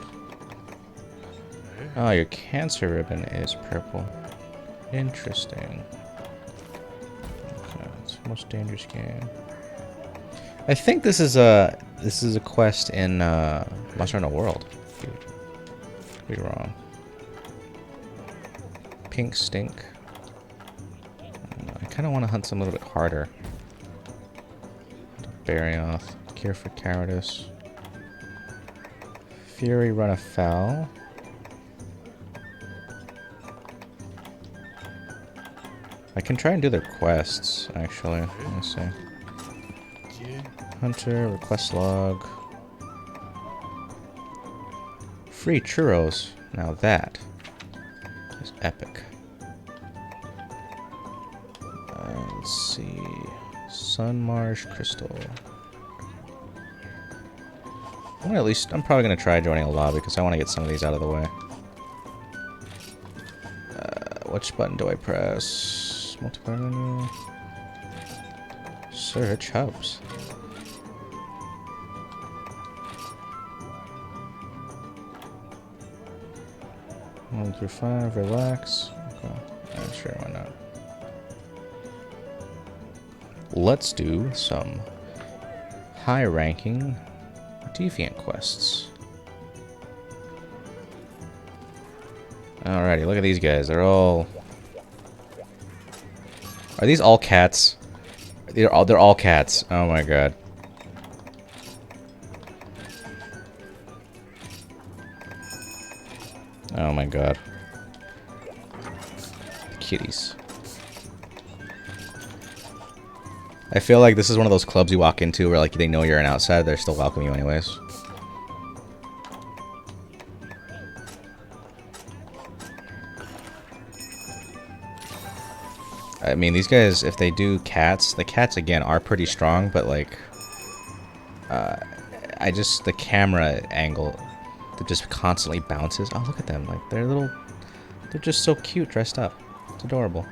Oh, your cancer ribbon is purple. Interesting. Okay, it's the most dangerous game. I think this is a quest in Monster Hunter World. Could be wrong. Pink Stink. I kind of want to hunt some a little bit harder. Barioth. Cure for Cowardice. Fury Run Afoul. I can try and do their quests, actually. Let me see. Hunter, request log. Free churros. Now that is epic. Let's see. Sunmarsh Crystal. I'm probably gonna try joining a lobby because I want to get some of these out of the way. Which button do I press? Multiplayer menu. Search hubs. 1 through 5, relax. Okay. Yeah, sure, why not? let's do some high-ranking deviant quests. Alrighty, look at these guys. They're all... Are these all cats? They're all cats. Oh my god. Oh my god. Kitties. I feel like this is one of those clubs you walk into where like they know you're an outsider, they're still welcome you anyways. I mean, these guys, if they do cats, the cats again are pretty strong, but like, the camera angle that just constantly bounces. Oh, look at them, like they're just so cute dressed up. It's adorable.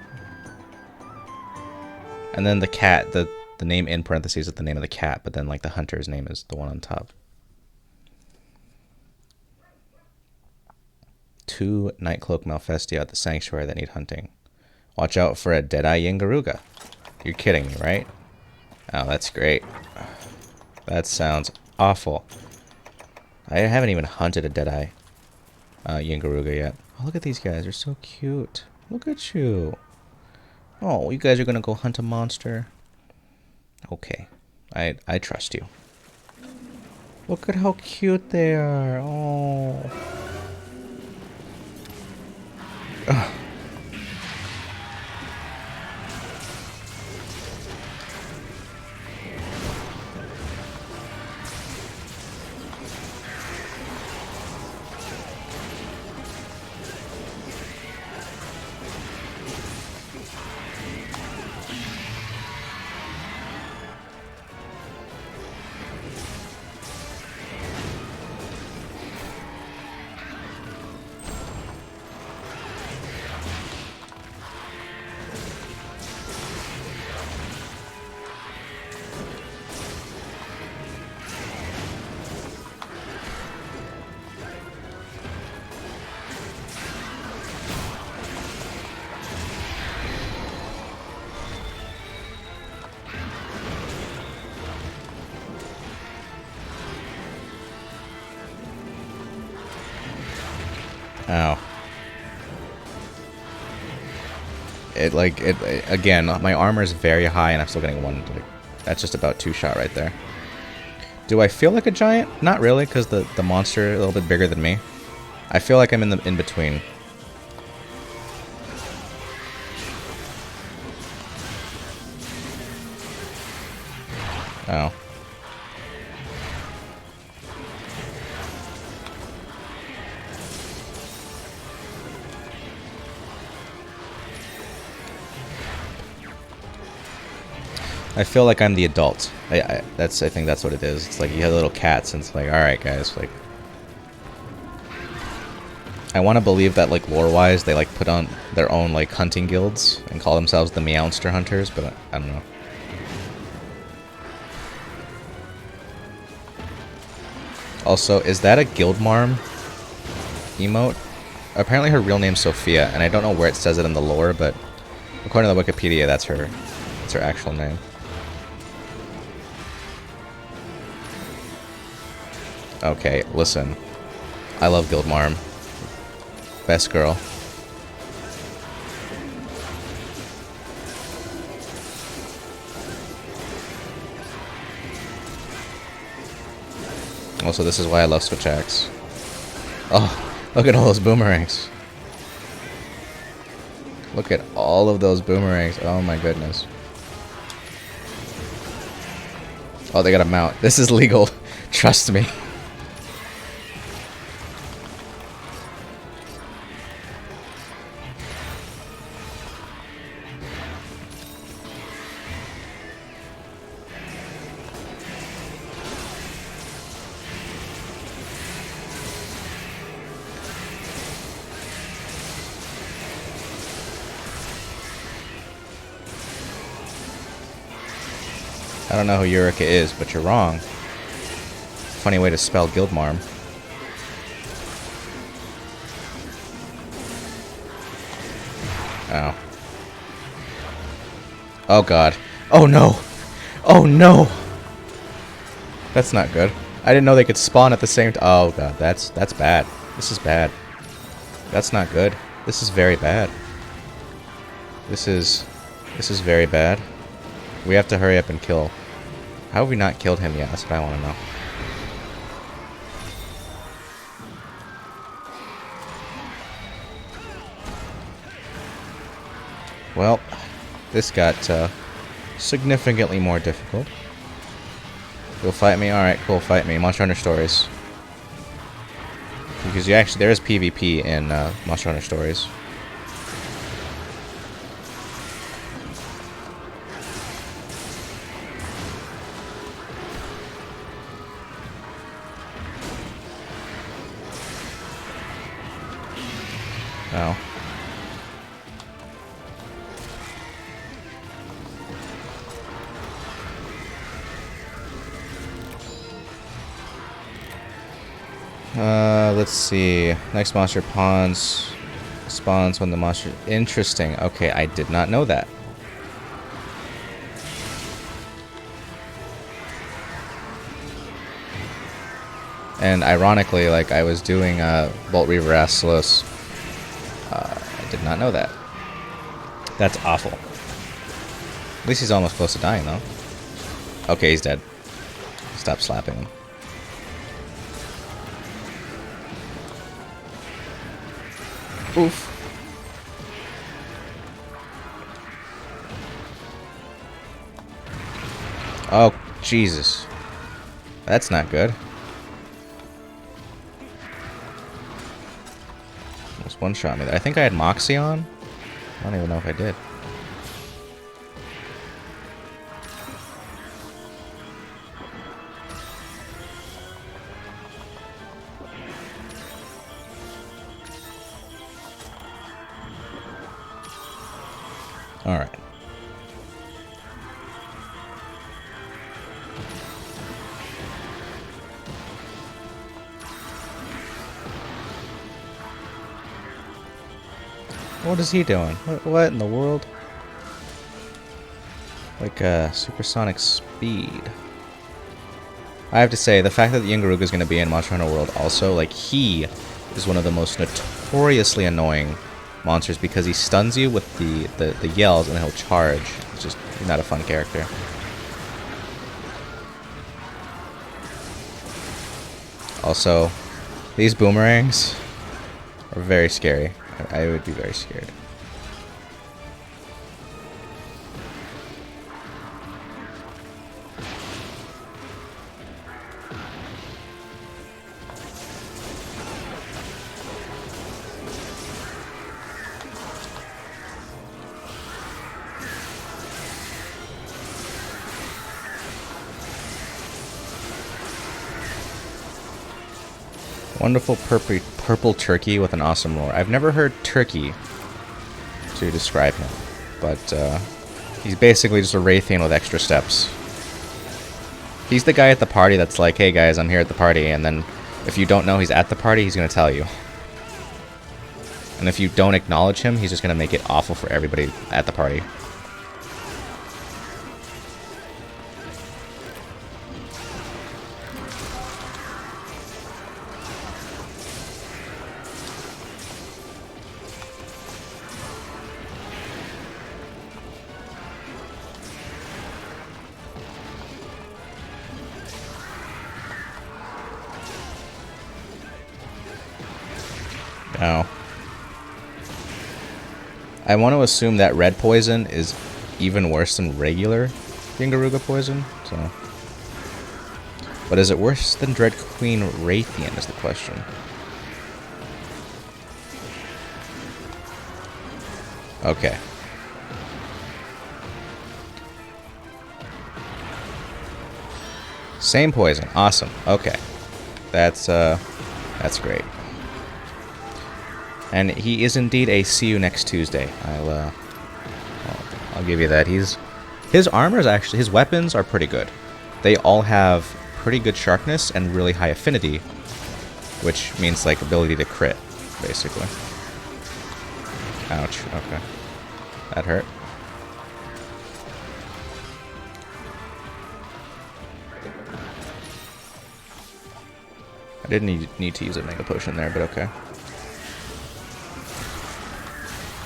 And then the cat, the name in parentheses is the name of the cat, but then like the hunter's name is the one on top. 2 Nightcloak Malfestia at the sanctuary that need hunting. Watch out for a Deadeye Yingaruga. You're kidding me, right? Oh, that's great. That sounds awful. I haven't even hunted a Deadeye Yingaruga yet. Oh, look at these guys. They're so cute. Look at you. Oh, you guys are gonna go hunt a monster? Okay. I trust you. Look at how cute they are. Oh. Ugh. Ow. Again, my armor is very high and I'm still getting one. Like, that's just about 2-shot right there. Do I feel like a giant? Not really, because the monster is a little bit bigger than me. I feel like I'm in between. Oh. I feel like I'm the adult. I think that's what it is. It's like you have little cats, and it's like, all right, guys. Like, I want to believe that, like, lore-wise, they like put on their own like hunting guilds and call themselves the Meowster Hunters, but I don't know. Also, is that a Guildmarm emote? Apparently, her real name's Sophia, and I don't know where it says it in the lore, but according to the Wikipedia, that's her actual name. Okay, listen. I love Guildmarm. Best girl. Also, this is why I love Switch Axe. Oh, look at all those boomerangs. Look at all of those boomerangs. Oh my goodness. Oh, they got a mount. This is legal. Trust me. I don't know who Eureka is, but you're wrong. Funny way to spell Guildmarm. Oh. Oh god. Oh no! Oh no! That's not good. I didn't know they could spawn at the same time. Oh god, that's bad. This is bad. That's not good. This is very bad. This is very bad. We have to hurry up and kill. How have we not killed him yet? That's what I want to know. Well, this got significantly more difficult. You'll fight me? Alright, cool, fight me. Monster Hunter Stories. Because there is PvP in Monster Hunter Stories. Oh. Let's see. Next monster spawns when the monster... Interesting. Okay, I did not know that. And ironically, like, I was doing Bolt Reaver Astalos. I did not know that. That's awful. At least he's almost close to dying, though. Okay, he's dead. Stop slapping him. Oof. Oh, Jesus. That's not good. Almost one-shot me there. I think I had Moxie on. I don't even know if I did. All right. What is he doing? What in the world? Like supersonic speed. I have to say, the fact that the Yungaruga is going to be in Monster Hunter World also, like, he is one of the most notoriously annoying monsters because he stuns you with the yells and then he'll charge. It's just not a fun character. Also, these boomerangs are very scary. I would be very scared. Wonderful purple turkey with an awesome roar. I've never heard turkey to describe him, but he's basically just a Raytheon with extra steps. He's the guy at the party that's like, hey guys, I'm here at the party, and then if you don't know he's at the party, he's going to tell you. And if you don't acknowledge him, he's just going to make it awful for everybody at the party. Now, I want to assume that red poison is even worse than regular Yungaruga poison, so... But is it worse than Dread Queen Raytheon is the question. Okay. Same poison. Awesome. Okay. That's great. And he is indeed a see you next Tuesday. I'll give you that. His armor is actually, his weapons are pretty good. They all have pretty good sharpness and really high affinity, which means like ability to crit, basically. Ouch. Okay. That hurt. Didn't need to use a Mega Potion there, but okay.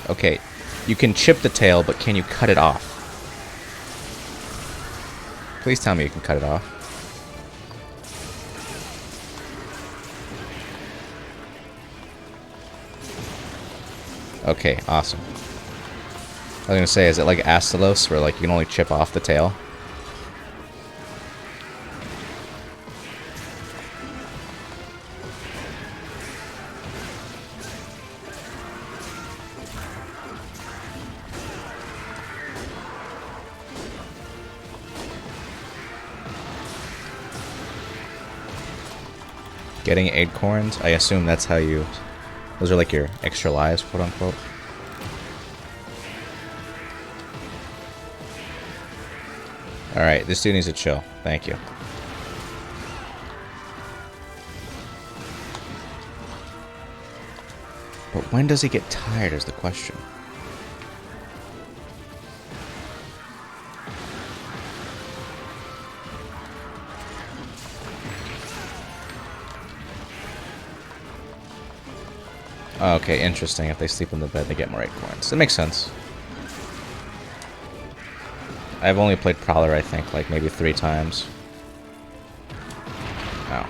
Okay, you can chip the tail, but can you cut it off? Please tell me you can cut it off. Okay, awesome. I was gonna say, is it like Astalos, where like you can only chip off the tail? Getting acorns? I assume that's how you... Those are like your extra lives, quote unquote. Alright, this dude needs to chill. Thank you. But when does he get tired is the question. Okay, interesting. If they sleep in the bed, they get more acorns. That makes sense. I've only played Prowler, I think, like maybe 3 times. Oh.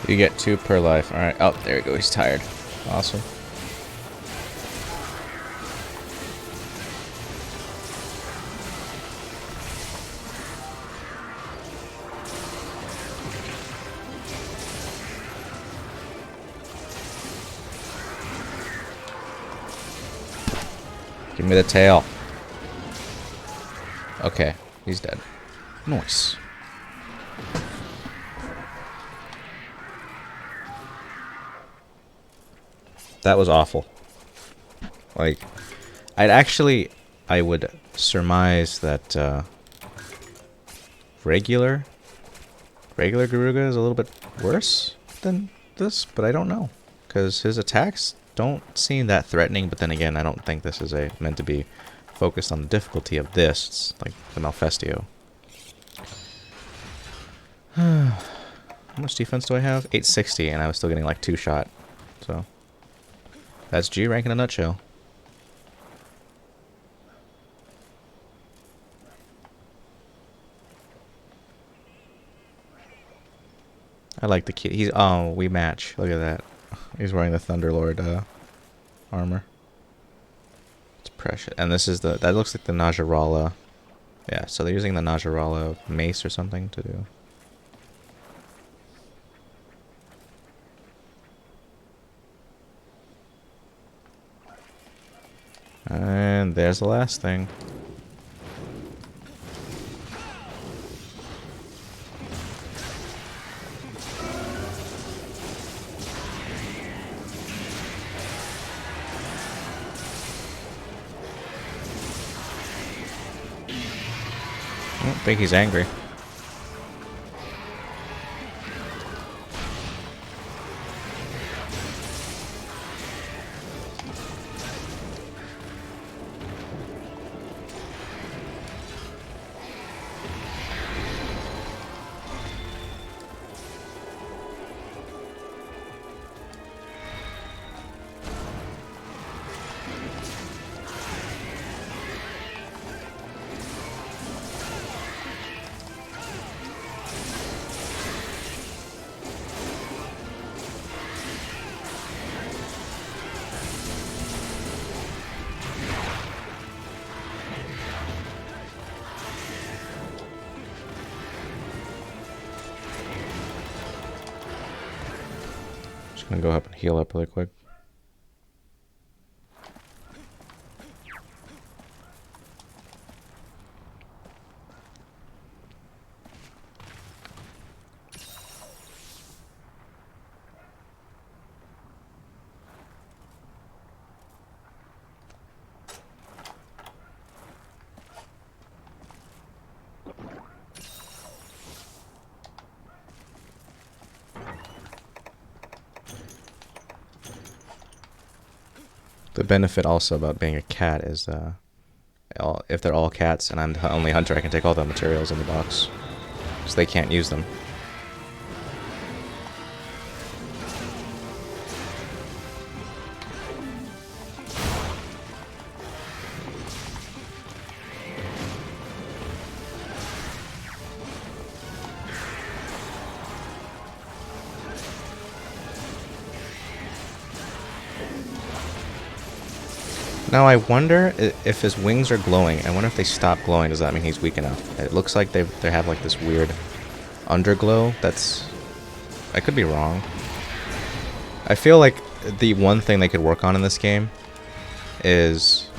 You get 2 per life. Alright. Oh, there we go. He's tired. Awesome. Give me the tail. Okay. He's dead. Nice. That was awful. Like, I would surmise that regular Garuga is a little bit worse than this, but I don't know. Because his attacks don't seem that threatening, but then again, I don't think this is meant to be focused on the difficulty of this. It's like the Malfestio. How much defense do I have? 860, and I was still getting like 2 shot. So... that's G rank in a nutshell. I like the key. He's we match. Look at that. He's wearing the Thunderlord armor. It's precious. And this is that looks like the Najarala. Yeah, so they're using the Najarala mace or something to do. And there's the last thing. I don't think he's angry. Just gonna go up and heal up really quick. The benefit also about being a cat is if they're all cats and I'm the only hunter, I can take all the materials in the box. So they can't use them. Now I wonder if his wings are glowing. I wonder if they stop glowing. Does that mean he's weak enough? It looks like they have like this weird underglow. I could be wrong. I feel like the one thing they could work on in this game is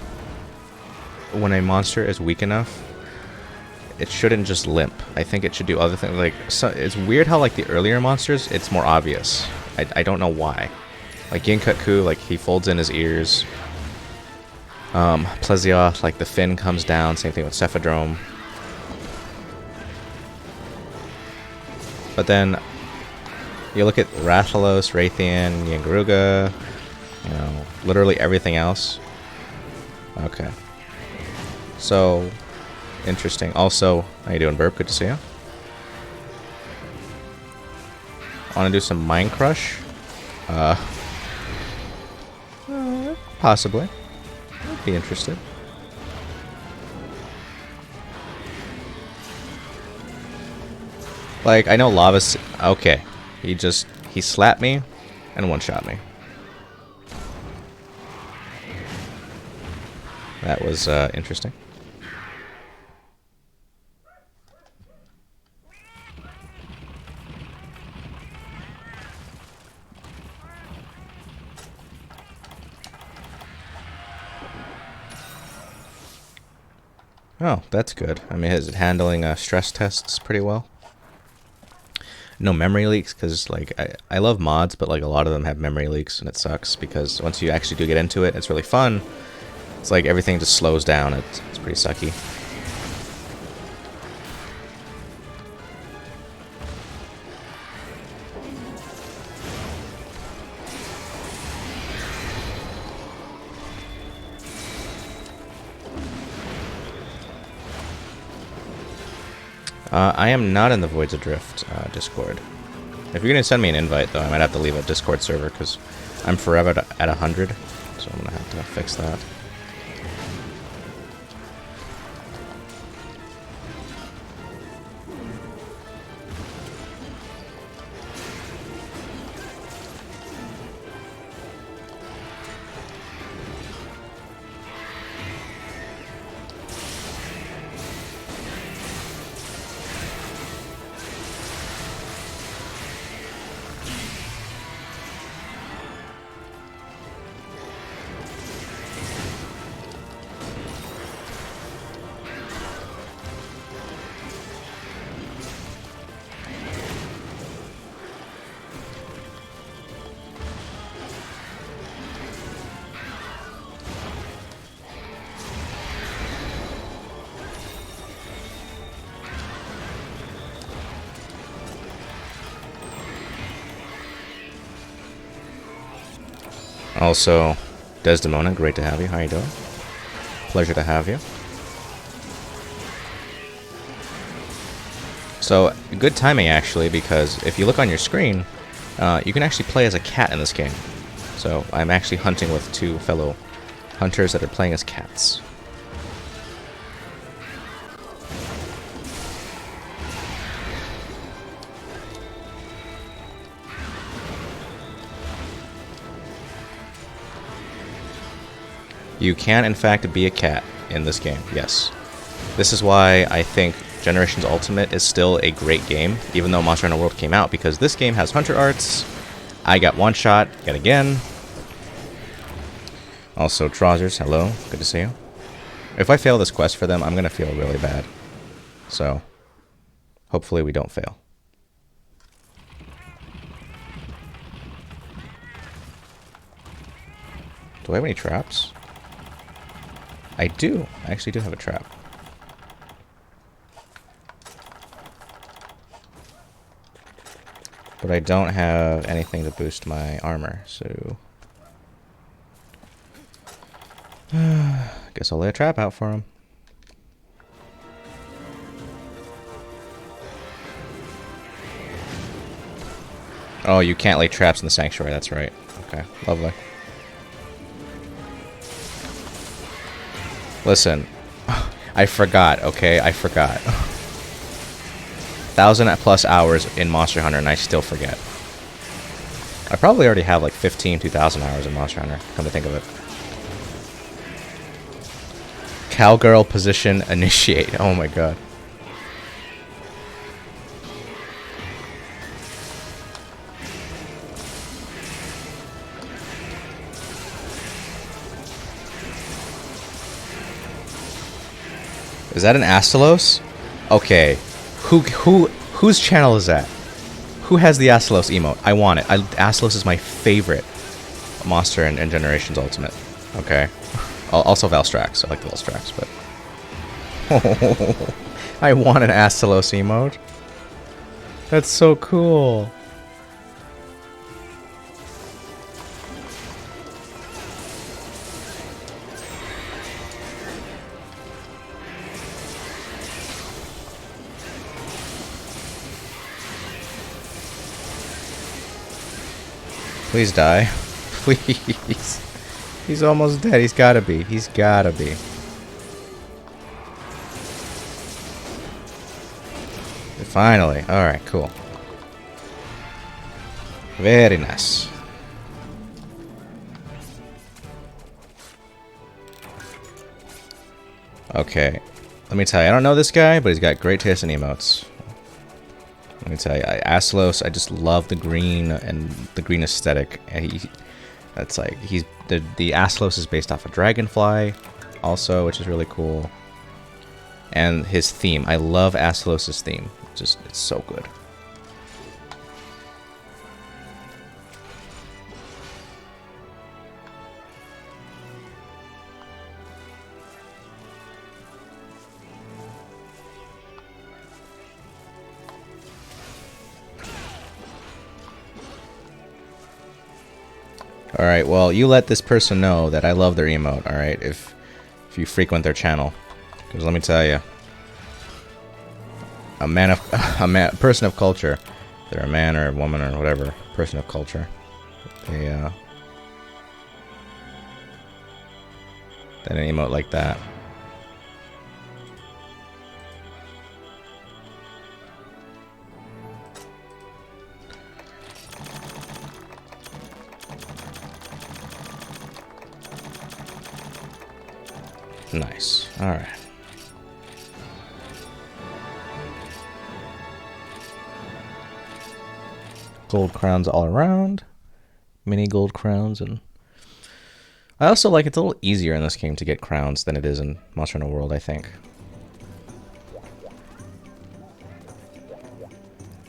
when a monster is weak enough, it shouldn't just limp. I think it should do other things. Like, so it's weird how like the earlier monsters, it's more obvious. I don't know why. Like Ginkutku, like he folds in his ears. Plesioth, like the fin comes down. Same thing with Cephadrome. But then you look at Rathalos, Raytheon, Yangaruga, you know, literally everything else. Okay. So, interesting. Also, how you doing, Burp? Good to see you. I want to do some Mind Crush. Possibly. I'd be interested. Like, I know Lava's... Okay. He slapped me and one-shot me. That was interesting. Oh, that's good. I mean, is it handling stress tests pretty well? No memory leaks, because like I love mods, but like a lot of them have memory leaks, and it sucks because once you actually do get into it, it's really fun. It's like everything just slows down. It's pretty sucky. I am not in the Voids Adrift Discord. If you're going to send me an invite, though, I might have to leave a Discord server, because I'm forever at 100, so I'm going to have to fix that. Also, Desdemona, great to have you. How you doing? Pleasure to have you. So, good timing actually, because if you look on your screen, you can actually play as a cat in this game. So, I'm actually hunting with two fellow hunters that are playing as cats. You can, in fact, be a cat in this game, yes. This is why I think Generations Ultimate is still a great game, even though Monster Hunter World came out, because this game has Hunter Arts. I got one shot, yet again. Also, Trousers, hello, good to see you. If I fail this quest for them, I'm going to feel really bad. So, hopefully we don't fail. Do I have any traps? I do. I actually do have a trap. But I don't have anything to boost my armor, so... Guess I'll lay a trap out for him. Oh, you can't lay traps in the sanctuary, that's right. Okay, lovely. Listen, I forgot, okay? I forgot. 1,000+ hours in Monster Hunter and I still forget. I probably already have like 2,000 hours in Monster Hunter, come to think of it. Cowgirl position initiate. Oh my god. Is that an Astalos? Okay. Whose channel is that? Who has the Astalos emote? I want it. Astalos is my favorite monster in Generations Ultimate. Okay. Also Valstrax. I like the Valstrax, but... I want an Astalos emote. That's so cool. Please die. Please. He's almost dead. He's gotta be. He's gotta be. Finally. Alright, cool. Very nice. Okay. Let me tell you, I don't know this guy, but he's got great taste in emotes. Let me tell you, Astalos, I just love the green and the green aesthetic. And that's like, the Astalos is based off a dragonfly, also, which is really cool. And his theme, I love Astalos' theme. It's so good. Alright, well, you let this person know that I love their emote, alright, if you frequent their channel. Because let me tell you, a person of culture, they're a man or a woman or whatever, person of culture, they an emote like that. Nice. Alright. Gold crowns all around. Mini gold crowns. And I also like it's a little easier in this game to get crowns than it is in Monster Hunter World, I think.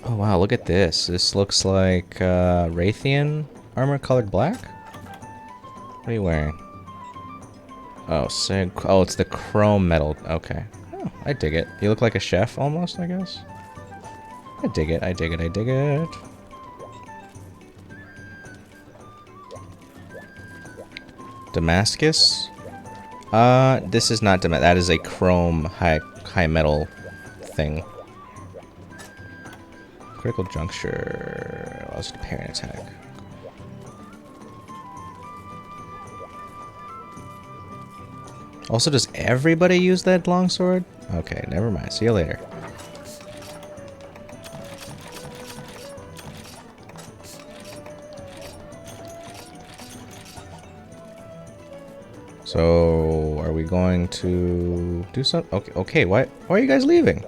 Oh wow, look at this. This looks like Raytheon armor colored black? What are you wearing? Oh, oh, it's the chrome metal. Okay. Oh, I dig it. You look like a chef almost, I guess. I dig it, I dig it, I dig it. Damascus? This is not Damascus. That is a chrome high metal thing. Critical juncture allows to parry an attack. Also, does everybody use that longsword? Okay, never mind. See you later. So, are we going to do something? Okay, okay. Why are you guys leaving?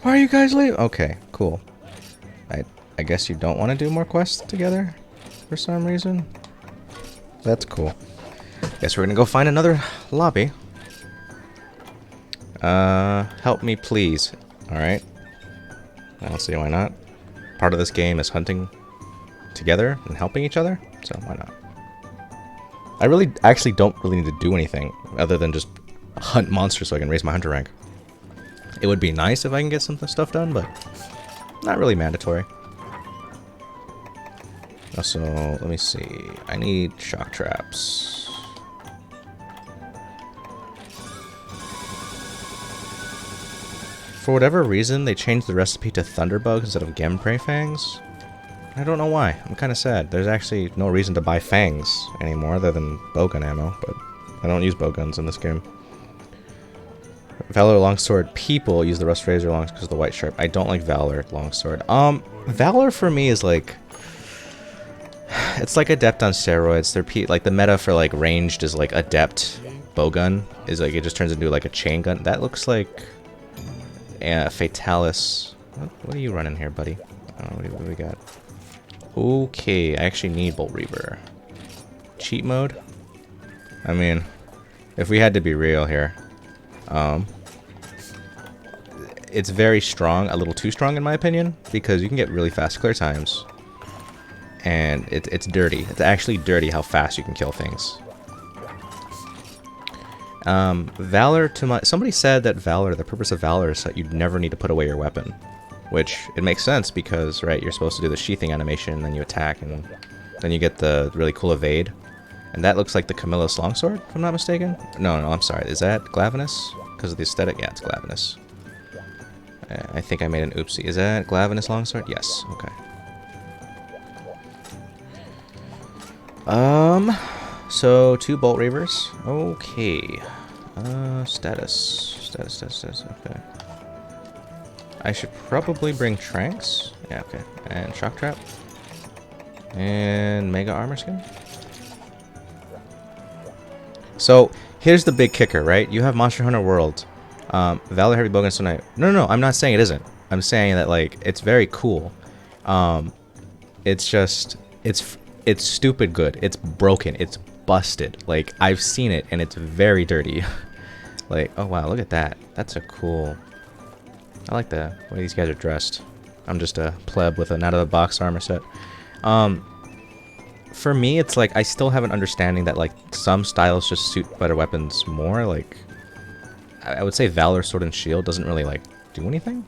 Why are you guys leaving? Okay, cool. I guess you don't want to do more quests together for some reason. That's cool. Guess we're gonna go find another lobby. Help me please. Alright. I don't see why not. Part of this game is hunting together and helping each other, so why not? I really actually don't really need to do anything other than just hunt monsters so I can raise my hunter rank. It would be nice if I can get some stuff done, but not really mandatory. Also, let me see. I need shock traps. For whatever reason, they changed the recipe to Thunderbug instead of Gemprey Fangs. I don't know why. I'm kind of sad. There's actually no reason to buy Fangs anymore other than bowgun ammo, but I don't use bowguns in this game. Valor Longsword people use the Rust Razor Longs because of the White Sharp. I don't like Valor Longsword. Valor for me is like... It's like Adept on steroids. They're like the meta for like ranged is like Adept bowgun. Is like it just turns into like a chain gun. That looks like... Fatalis. What are you running here, buddy? What do we got? Okay, I actually need Bolt Reaver. Cheat mode? I mean, if we had to be real here, it's very strong, a little too strong in my opinion, because you can get really fast clear times, and it's dirty. It's actually dirty how fast you can kill things. Valor somebody said that Valor, the purpose of Valor is that you'd never need to put away your weapon. Which, it makes sense because, right, you're supposed to do the sheathing animation, and then you attack, and then you get the really cool evade. And that looks like the Camillus Longsword, if I'm not mistaken. No, I'm sorry. Is that Glavenus? Because of the aesthetic? Yeah, it's Glavenus. I think I made an oopsie. Is that Glavenus Longsword? Yes. Okay. So 2 Bolt Reavers. Okay. Status. Okay. I should probably bring Tranks. Yeah, okay. And Shock Trap. And Mega Armor Skin. So, here's the big kicker, right? You have Monster Hunter World. Valor Heavy Bowgun Tonight. No, I'm not saying it isn't. I'm saying that, like, it's very cool. It's just... It's stupid good. It's broken. It's busted. Like, I've seen it, and it's very dirty. Like, oh wow, look at that. That's a cool... I like the way these guys are dressed. I'm just a pleb with an out-of-the-box armor set. For me, it's like I still have an understanding that like some styles just suit better weapons more. Like, I would say Valor Sword and Shield doesn't really like do anything.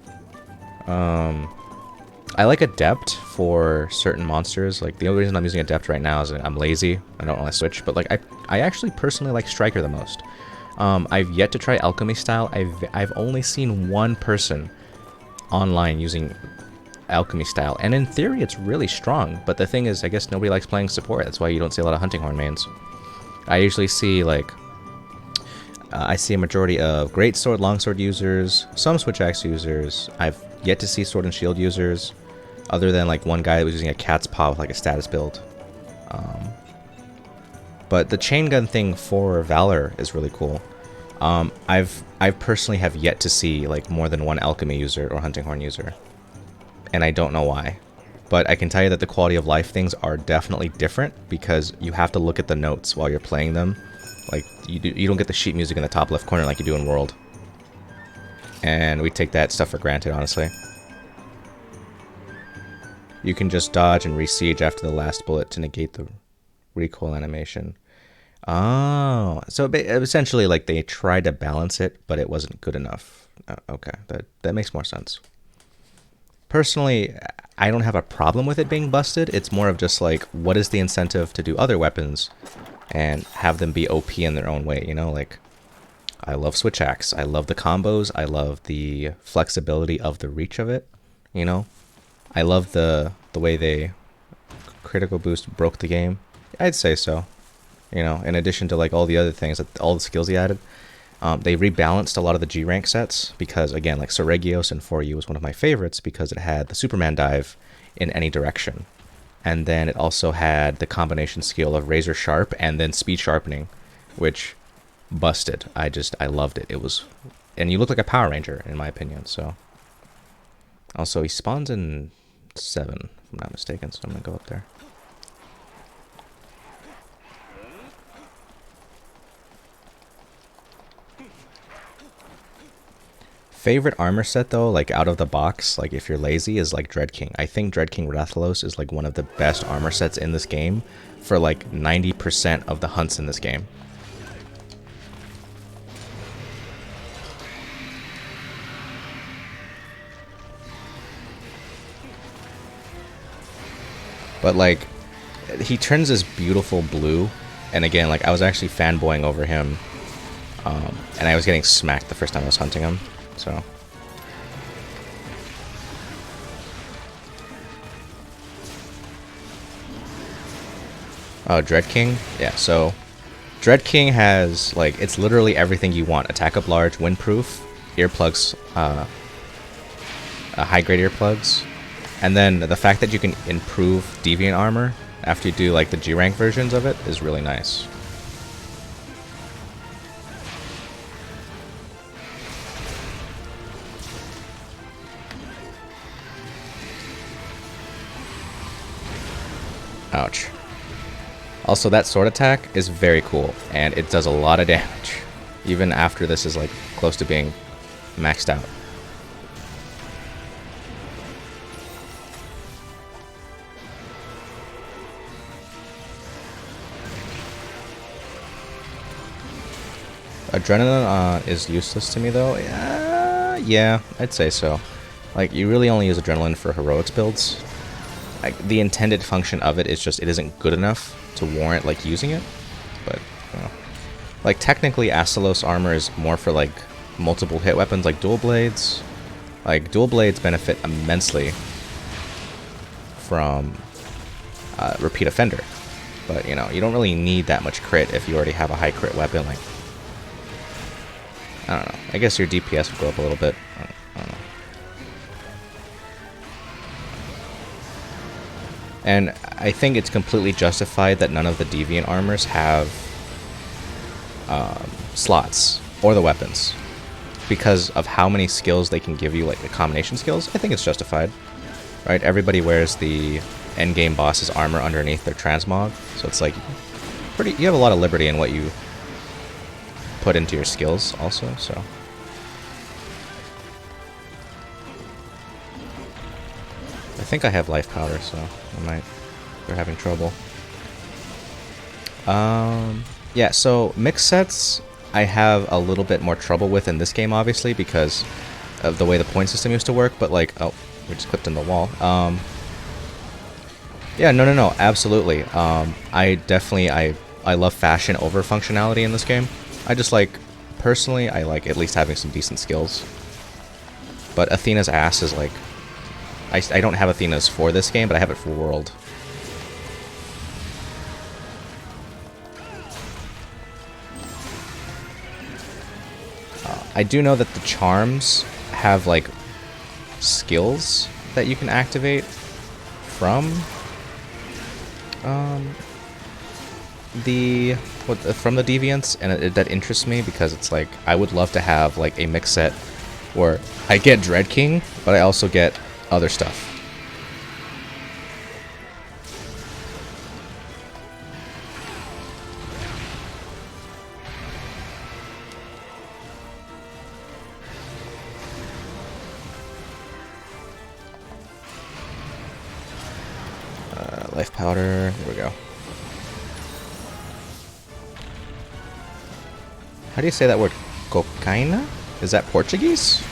I like Adept for certain monsters. Like the only reason I'm using Adept right now is I'm lazy. I don't want to switch. But like I actually personally like Striker the most. I've yet to try Alchemy style. I've only seen one person online using Alchemy style, and in theory it's really strong, but the thing is, I guess nobody likes playing support. That's why you don't see a lot of Hunting Horn mains. I usually see like I see a majority of Greatsword, Longsword users, some Switch Axe users. I've yet to see Sword and Shield users, other than like one guy that was using a Cat's Paw with like a status build. But the chain gun thing for Valor is really cool. I personally have yet to see like more than one Alchemy user or Hunting Horn user, and I don't know why. But I can tell you that the quality of life things are definitely different because you have to look at the notes while you're playing them. Like you don't get the sheet music in the top left corner like you do in World, and we take that stuff for granted, honestly. You can just dodge and re-siege after the last bullet to negate the recoil animation. Oh, so essentially like they tried to balance it, but it wasn't good enough. Okay, that makes more sense. Personally, I don't have a problem with it being busted. It's more of just like, what is the incentive to do other weapons and have them be OP in their own way, you know? Like, I love Switch Axe. I love the combos. I love the flexibility of the reach of it, you know? I love the way they critical boost broke the game. I'd say so. You know, in addition to like all the other things, all the skills he added. They rebalanced a lot of the G rank sets because, again, like Soregios in 4U was one of my favorites because it had the Superman dive in any direction. And then it also had the combination skill of Razor Sharp and then Speed Sharpening, which busted. I loved it. It was, and you look like a Power Ranger, in my opinion, so. Also, he spawns in 7, if I'm not mistaken, so I'm going to go up there. Favorite armor set though, like out of the box, like if you're lazy, is like Dread King. I think Dread King Rathalos is like one of the best armor sets in this game for like 90% of the hunts in this game. But like, he turns this beautiful blue, and again, like I was actually fanboying over him, and I was getting smacked the first time I was hunting him. So, Oh, Dread King? Yeah, so Dread King has, like, it's literally everything you want. Attack up large, windproof, earplugs, high-grade earplugs. And then the fact that you can improve Deviant armor after you do, like, the G-rank versions of it is really nice. Ouch. Also, that sword attack is very cool, and it does a lot of damage, even after this is, like, close to being maxed out. Adrenaline is useless to me, though. Yeah, I'd say so. Like, you really only use adrenaline for heroics builds. Like, the intended function of it is just it isn't good enough to warrant, like, using it. But, you know. Like, technically, Astalos armor is more for, like, multiple hit weapons, like dual blades. Like, dual blades benefit immensely from repeat offender. But, you know, you don't really need that much crit if you already have a high crit weapon, like, I don't know. I guess your DPS would go up a little bit. I don't know. And I think it's completely justified that none of the Deviant armors have slots or the weapons. Because of how many skills they can give you, like the combination skills, I think it's justified. Right? Everybody wears the endgame boss's armor underneath their transmog. So it's like, you have a lot of liberty in what you put into your skills also, so. I think I have life powder, so they're having trouble. Yeah, so mixed sets I have a little bit more trouble with in this game, obviously, because of the way the point system used to work, but like, oh, we just clipped in the wall. Yeah, no, absolutely. I love fashion over functionality in this game. I just like, personally, I like at least having some decent skills. But Athena's ass is like, I don't have Athena's for this game, but I have it for World. I do know that the charms have like skills that you can activate from from the Deviants, and that interests me because it's like I would love to have like a mix set where I get Dread King, but I also get other stuff. Life powder, here we go. How do you say that word? Cocaina? Is that Portuguese?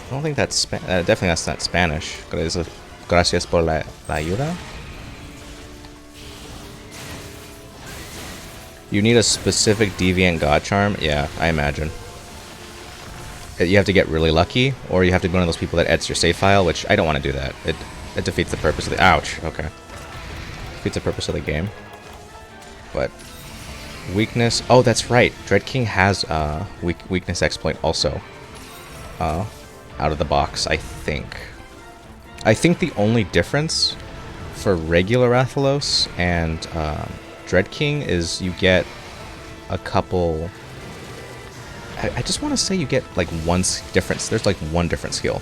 I don't think that's definitely that's not Spanish. Gracias por la ayuda. You need a specific Deviant God Charm? Yeah, I imagine. You have to get really lucky, or you have to be one of those people that edits your save file, which I don't want to do that. It defeats the purpose of the... Ouch, okay. Defeats the purpose of the game. But... weakness... Oh, that's right. Dread King has weakness exploit also. Out of the box, I think. I think the only difference for regular Rathalos and Dread King is you get a couple... I just want to say you get like one difference. There's like one different skill.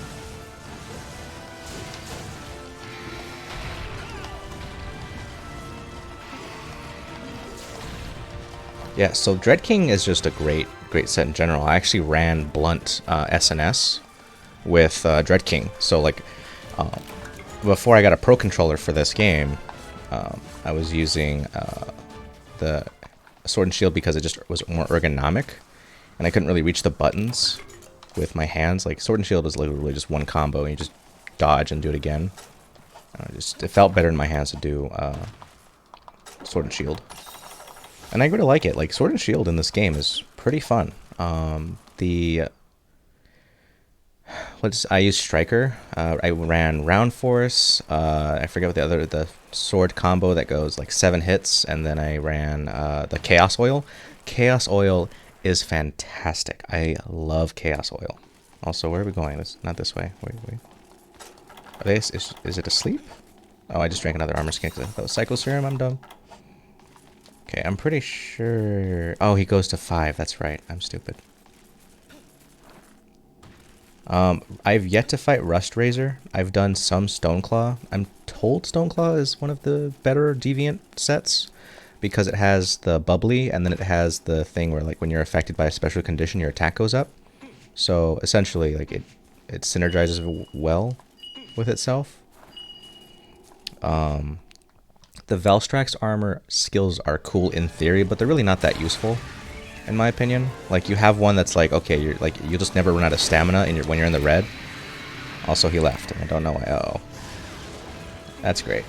Yeah, so Dread King is just a great set in general. I actually ran Blunt SNS with Dread King. So like, before I got a Pro Controller for this game, I was using the Sword and Shield because it just was more ergonomic. And I couldn't really reach the buttons with my hands. Like, Sword and Shield is literally just one combo, and you just dodge and do it again. It felt better in my hands to do Sword and Shield. And I really like it. Like, Sword and Shield in this game is pretty fun. I used Striker. I ran Round Force. I forget what the sword combo that goes like 7 hits, and then I ran the Chaos Oil. Chaos Oil is fantastic. I love Chaos Oil. Also, where are we going? It's not this way. Wait. Are they, is it asleep? Oh, I just drank another armor skin because I thought it was Cycle Serum. I'm dumb. Okay, I'm pretty sure... Oh, he goes to 5. That's right. I'm stupid. I've yet to fight Rust Razor. I've done some Stoneclaw. I'm told Stoneclaw is one of the better Deviant sets because it has the bubbly and then it has the thing where like when you're affected by a special condition, your attack goes up. So essentially like it synergizes well with itself. The Velstrax armor skills are cool in theory, but they're really not that useful. In my opinion, like you have one that's like, okay, you're like you just never run out of stamina when you're in the red. Also, he left, and I don't know why. Oh, that's great.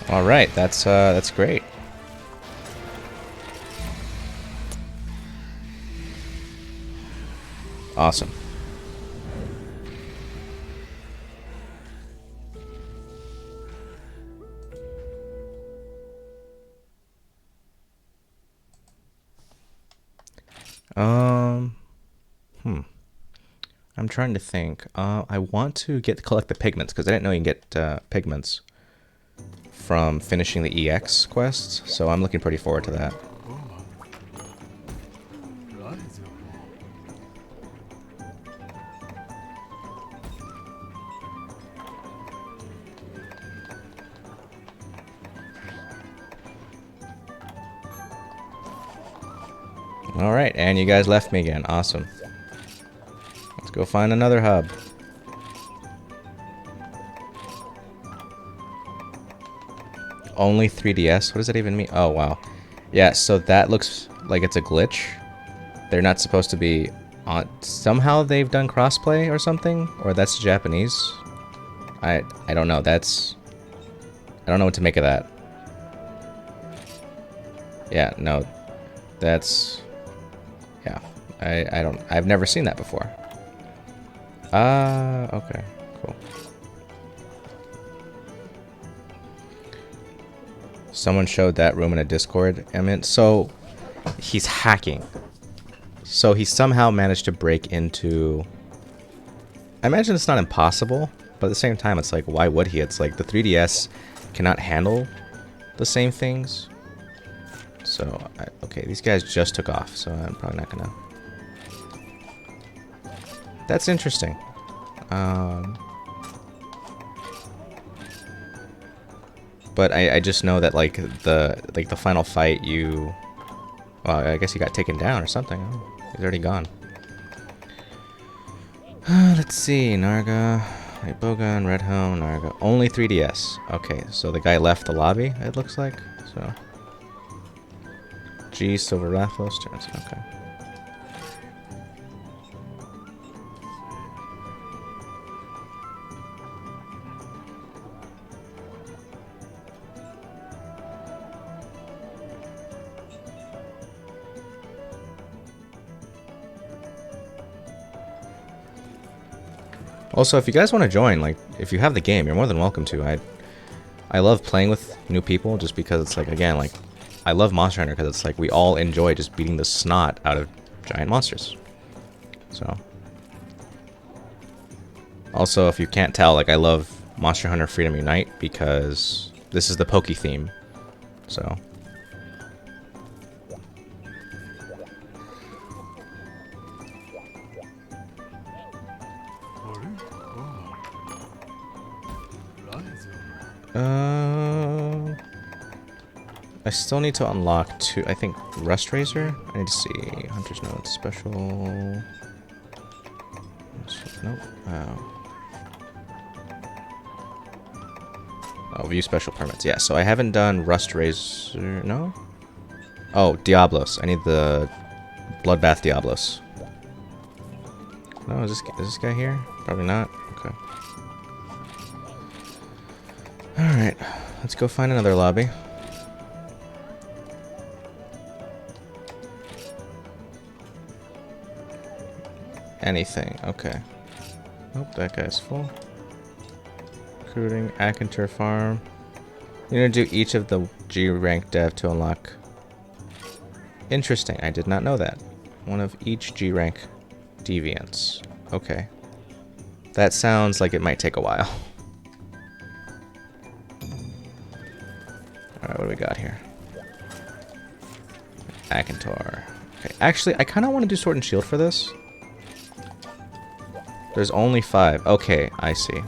All right, that's great. Awesome. I'm trying to think. I want to collect the pigments because I didn't know you can get pigments from finishing the EX quests. So I'm looking pretty forward to that. All right, and you guys left me again. Awesome. Let's go find another hub. Only 3DS? What does that even mean? Oh, wow. Yeah, so that looks like it's a glitch. They're not supposed to be on... Somehow they've done crossplay or something? Or that's Japanese? I don't know. That's... I don't know what to make of that. Yeah, no. That's... Yeah. I've never seen that before. Okay. Cool. Someone showed that room in a Discord. I mean, so he's hacking. So he somehow managed to break into... I imagine it's not impossible, but at the same time, it's like, why would he? It's like the 3DS cannot handle the same things. So, okay, these guys just took off, so I'm probably not gonna... That's interesting. But I just know that like the final fight you... Well, I guess he got taken down or something. Oh, he's already gone. Let's see, Narga, Bowgun, Red Helm, Narga. Only 3DS. Okay, so the guy left the lobby, it looks like. So G, Silver Rathlos, turns. Okay. Also, if you guys want to join, like, if you have the game, you're more than welcome to. I love playing with new people just because it's like, again, like, I love Monster Hunter because it's like we all enjoy just beating the snot out of giant monsters. So. Also, if you can't tell, like, I love Monster Hunter Freedom Unite because this is the Poke theme. So. I still need to unlock two, I think, Rust Razor? I need to see. Hunter's Note, special... Nope. Oh, view special permits. Yeah, so I haven't done Rust Razor... No? Oh, Diablos. I need the Bloodbath Diablos. No, is this guy here? Probably not. Okay. Alright, let's go find another lobby. Anything, okay. Oh, that guy's full. Recruiting, Akinter Farm. You're gonna do each of the G rank dev to unlock. Interesting, I did not know that. One of each G rank deviants. Okay. That sounds like it might take a while. Alright, what do we got here? Akintor. Okay, actually, I kind of want to do Sword and Shield for this. There's only 5. Okay, I see.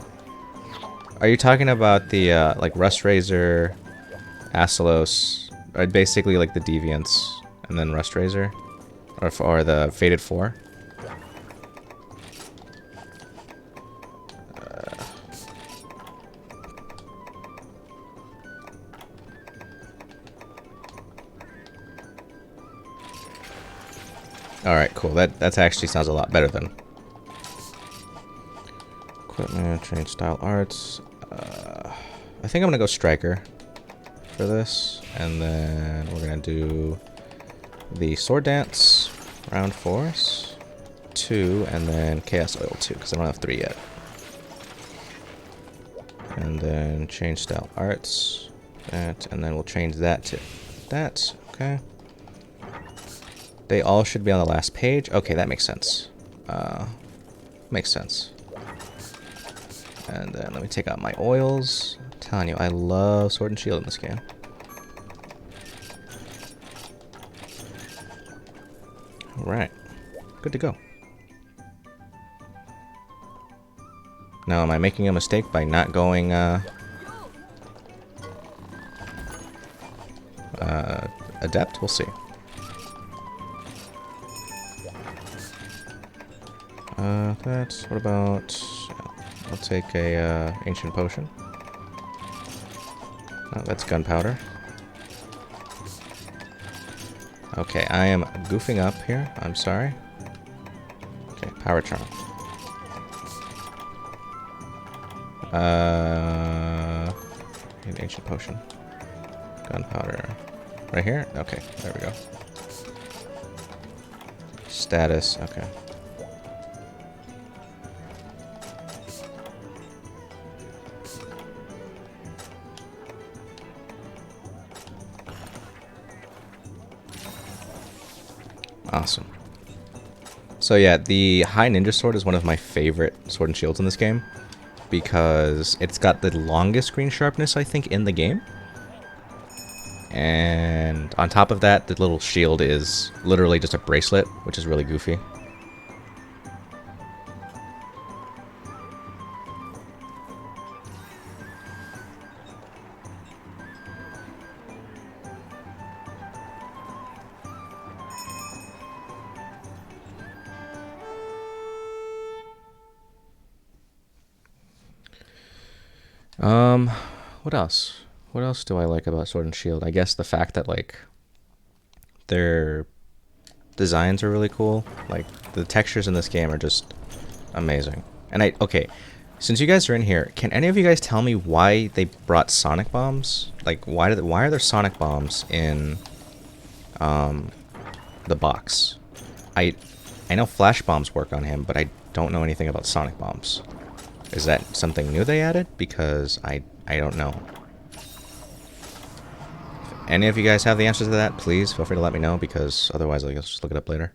Are you talking about the, like, Rust Razor, Asylos, or basically, like, the Deviants, and then Rust Razor? Or the Fated 4? Alright, cool. That actually sounds a lot better than... Equipment, change style arts. I think I'm gonna go Striker for this. And then we're gonna do the Sword Dance, round Force, 2, and then Chaos Oil 2, because I don't have 3 yet. And then change style arts, that, and then we'll change that to that, okay. They all should be on the last page. Okay, that makes sense. Makes sense. And then let me take out my oils. I'm telling you, I love Sword and Shield in this game. Alright. Good to go. Now, am I making a mistake by not going, Adept? We'll see. What about... I'll take a, Ancient Potion. Oh, that's Gunpowder. Okay, I am goofing up here. I'm sorry. Okay, Power Charm. An Ancient Potion. Gunpowder. Right here? Okay, there we go. Status, okay. Awesome. So yeah, the High Ninja Sword is one of my favorite Sword and Shields in this game, because it's got the longest screen sharpness, I think, in the game. And on top of that, the little shield is literally just a bracelet, which is really goofy. What else? What else do I like about Sword and Shield? I guess the fact that, like, their designs are really cool. Like, the textures in this game are just amazing. And okay, since you guys are in here, can any of you guys tell me why they brought Sonic Bombs? Like, why are there Sonic Bombs in, the box? I know Flash Bombs work on him, but I don't know anything about Sonic Bombs. Is that something new they added? Because I don't know. If any of you guys have the answers to that, please feel free to let me know, because otherwise I'll just look it up later.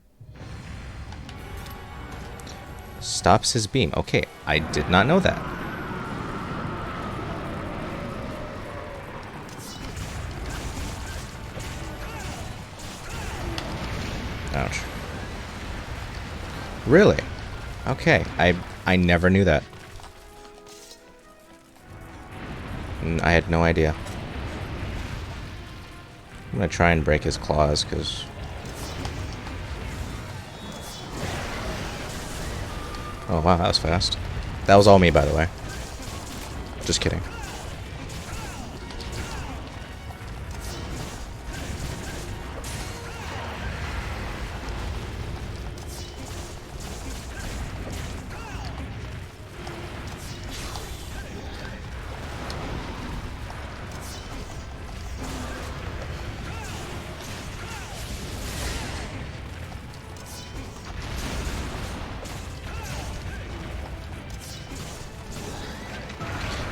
Stops his beam. Okay, I did not know that. Ouch. Really? Okay, I never knew that. I had no idea. I'm gonna try and break his claws, because... Oh wow, that was fast. That was all me, by the way. Just kidding.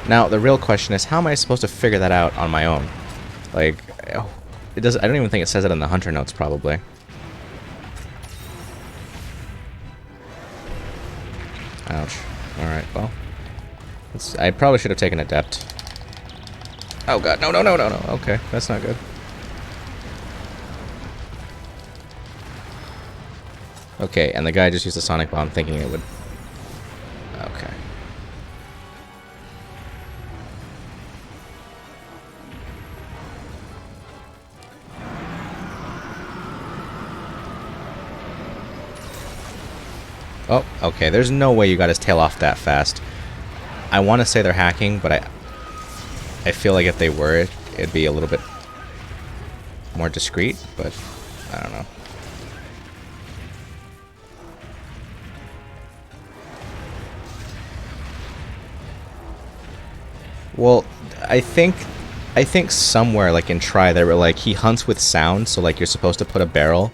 Now, the real question is, how am I supposed to figure that out on my own? Like, it does. I don't even think it says it in the hunter notes, probably. Ouch. Alright, well. I probably should have taken Adept. Oh god, no, no, no, no, no. Okay, that's not good. Okay, and the guy just used a Sonic Bomb thinking it would... Okay. Oh, okay, there's no way you got his tail off that fast. I want to say they're hacking, but I feel like if they were, it'd be a little bit more discreet, but I don't know. Well, I think somewhere like in Try they were like he hunts with sound, so like you're supposed to put a barrel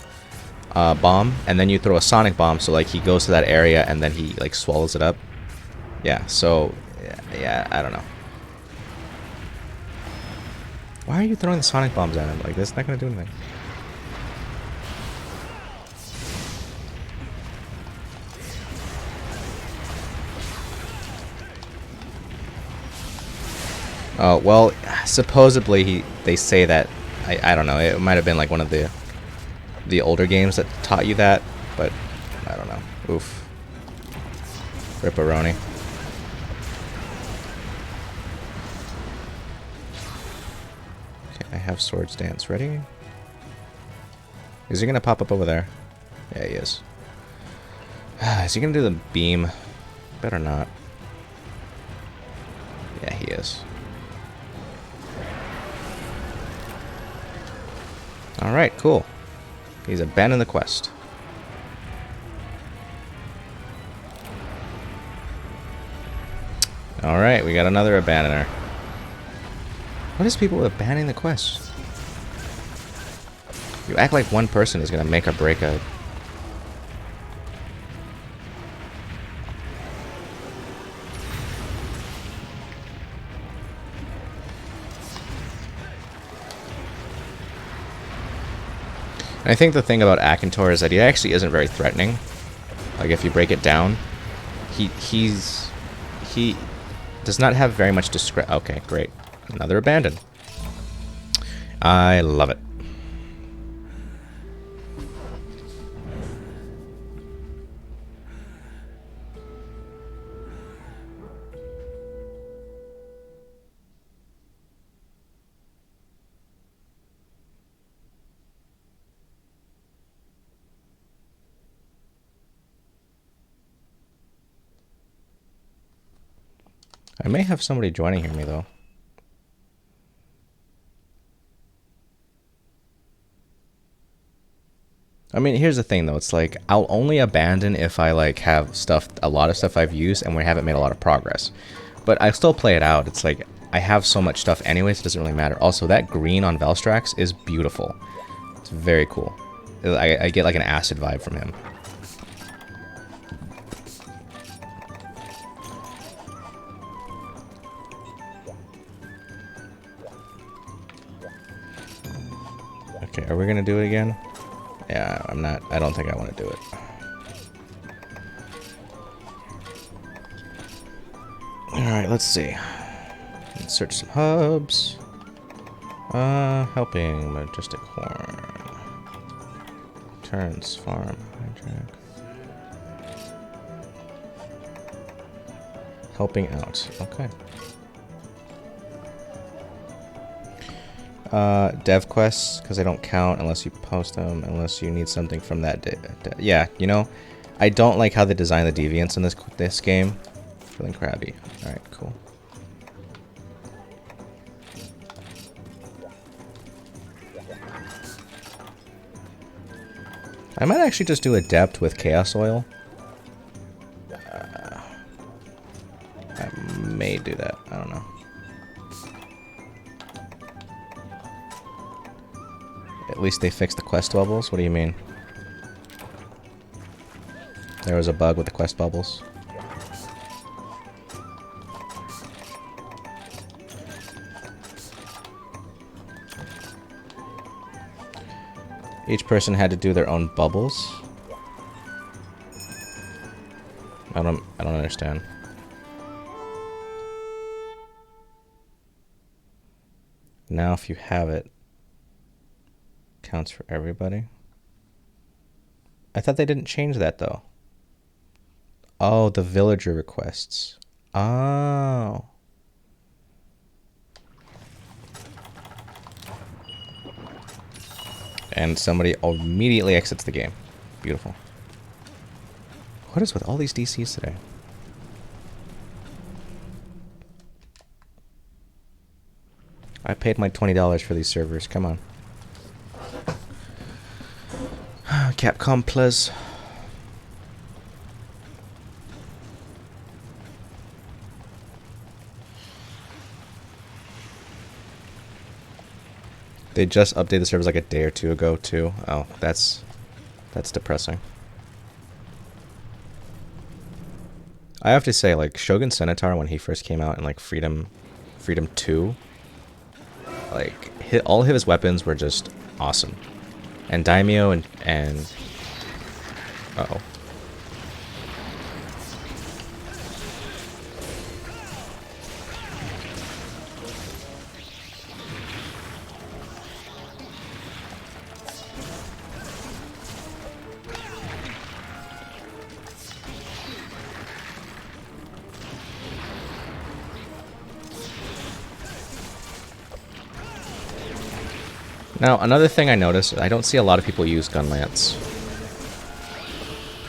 bomb and then you throw a sonic bomb, so like he goes to that area and then he like swallows it up. Yeah, so yeah, I don't know. Why are you throwing the sonic bombs at him? Like that's not gonna do anything. Oh, well, supposedly they say that, I don't know, it might have been like one of the older games that taught you that, but I don't know. Oof. Ripperoni. Okay, I have Swords Dance ready. Is he gonna pop up over there? Yeah, he is. Is he gonna do the beam? Better not. Yeah, he is. Alright, cool. He's abandoned the quest. Alright, we got another abandoner. What is people abandoning the quest? You act like one person is gonna make or break a... And I think the thing about Akintor is that he actually isn't very threatening. Like if you break it down, he does not have very much discretion. Okay, great. Another abandon. I love it. I may have somebody joining me though. I mean, here's the thing though. It's like I'll only abandon if I like have stuff, a lot of stuff I've used, and we haven't made a lot of progress. But I still play it out. It's like I have so much stuff anyways. It doesn't really matter. Also, that green on Velstrax is beautiful. It's very cool. I get like an acid vibe from him. Okay, are we gonna do it again? Yeah, I'm not. I don't think I want to do it. Alright, let's see. Let's search some hubs. Helping Majestic Horn. Turns farm. Hijack. Helping out. Okay. Dev quests, because they don't count unless you post them, unless you need something from that yeah, you know, I don't like how they design the deviants in this game. Feeling crabby. Alright, cool. I might actually just do Adept with Chaos Oil. I may do that. I don't know. At least they fixed the quest bubbles? What do you mean? There was a bug with the quest bubbles. Each person had to do their own bubbles. I don't understand. Now if you have it, counts for everybody. I thought they didn't change that though. Oh, the villager requests. Oh. And somebody immediately exits the game. Beautiful. What is with all these DCs today? I paid my $20 for these servers. Come on. Capcom Plus. They just updated the servers like a day or two ago too. Oh, that's depressing. I have to say, like, Shogun Centaur, when he first came out in like Freedom 2, like all of his weapons were just awesome. And Daimyo and uh-oh. Now, another thing I noticed, I don't see a lot of people use Gunlance.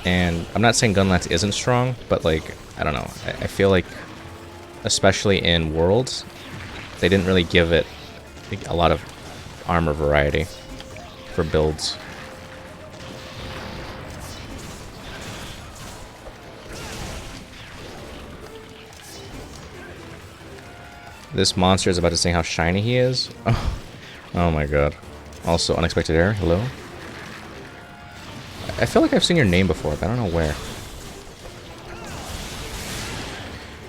And I'm not saying Gunlance isn't strong, but like, I don't know. I feel like, especially in Worlds, they didn't really give it a lot of armor variety for builds. This monster is about to say how shiny he is. Oh my god. Also, unexpected error. Hello? I feel like I've seen your name before, but I don't know where.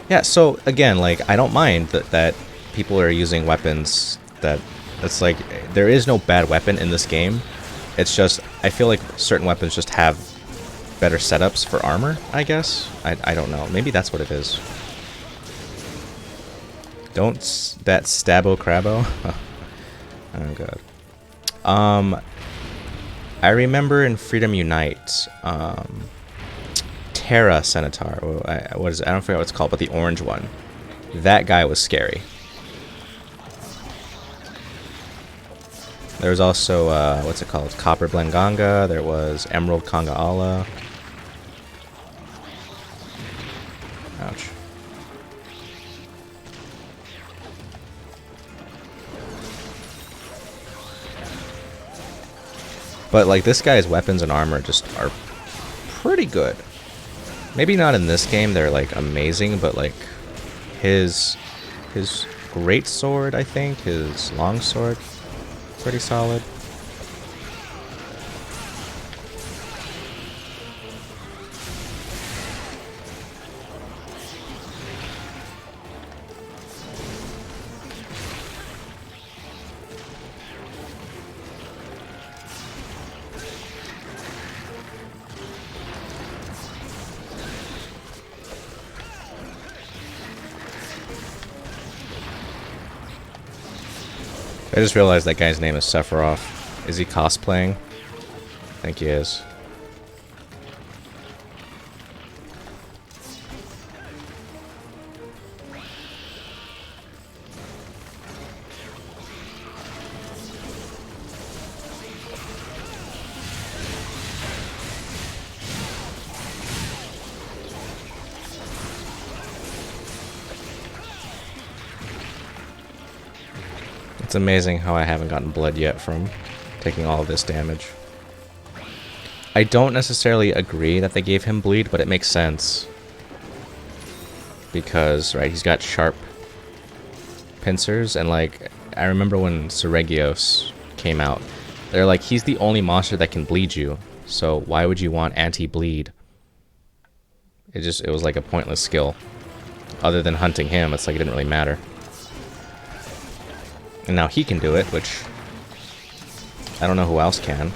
Yeah, so again, like, I don't mind that people are using weapons that... It's like, there is no bad weapon in this game. It's just, I feel like certain weapons just have better setups for armor, I guess? I don't know. Maybe that's what it is. Don't... That Stabbo Crabbo? Oh god. I remember in Freedom Unite, Terra Centaur. What is it? I don't forget what it's called, but the orange one. That guy was scary. There was also what's it called? Copper Blenganga. There was Emerald Kongaala. Ouch. But like this guy's weapons and armor just are pretty good. Maybe not in this game, they're like amazing, but like his great sword, I think, his long sword, pretty solid. I just realized that guy's name is Sephiroth. Is he cosplaying? I think he is. It's amazing how I haven't gotten blood yet from taking all of this damage. I don't necessarily agree that they gave him bleed, but it makes sense. Because, right, he's got sharp pincers, and like, I remember when Seregios came out, they're like, he's the only monster that can bleed you, so why would you want anti-bleed? It was like a pointless skill. Other than hunting him, it's like it didn't really matter. And now he can do it, which I don't know who else can.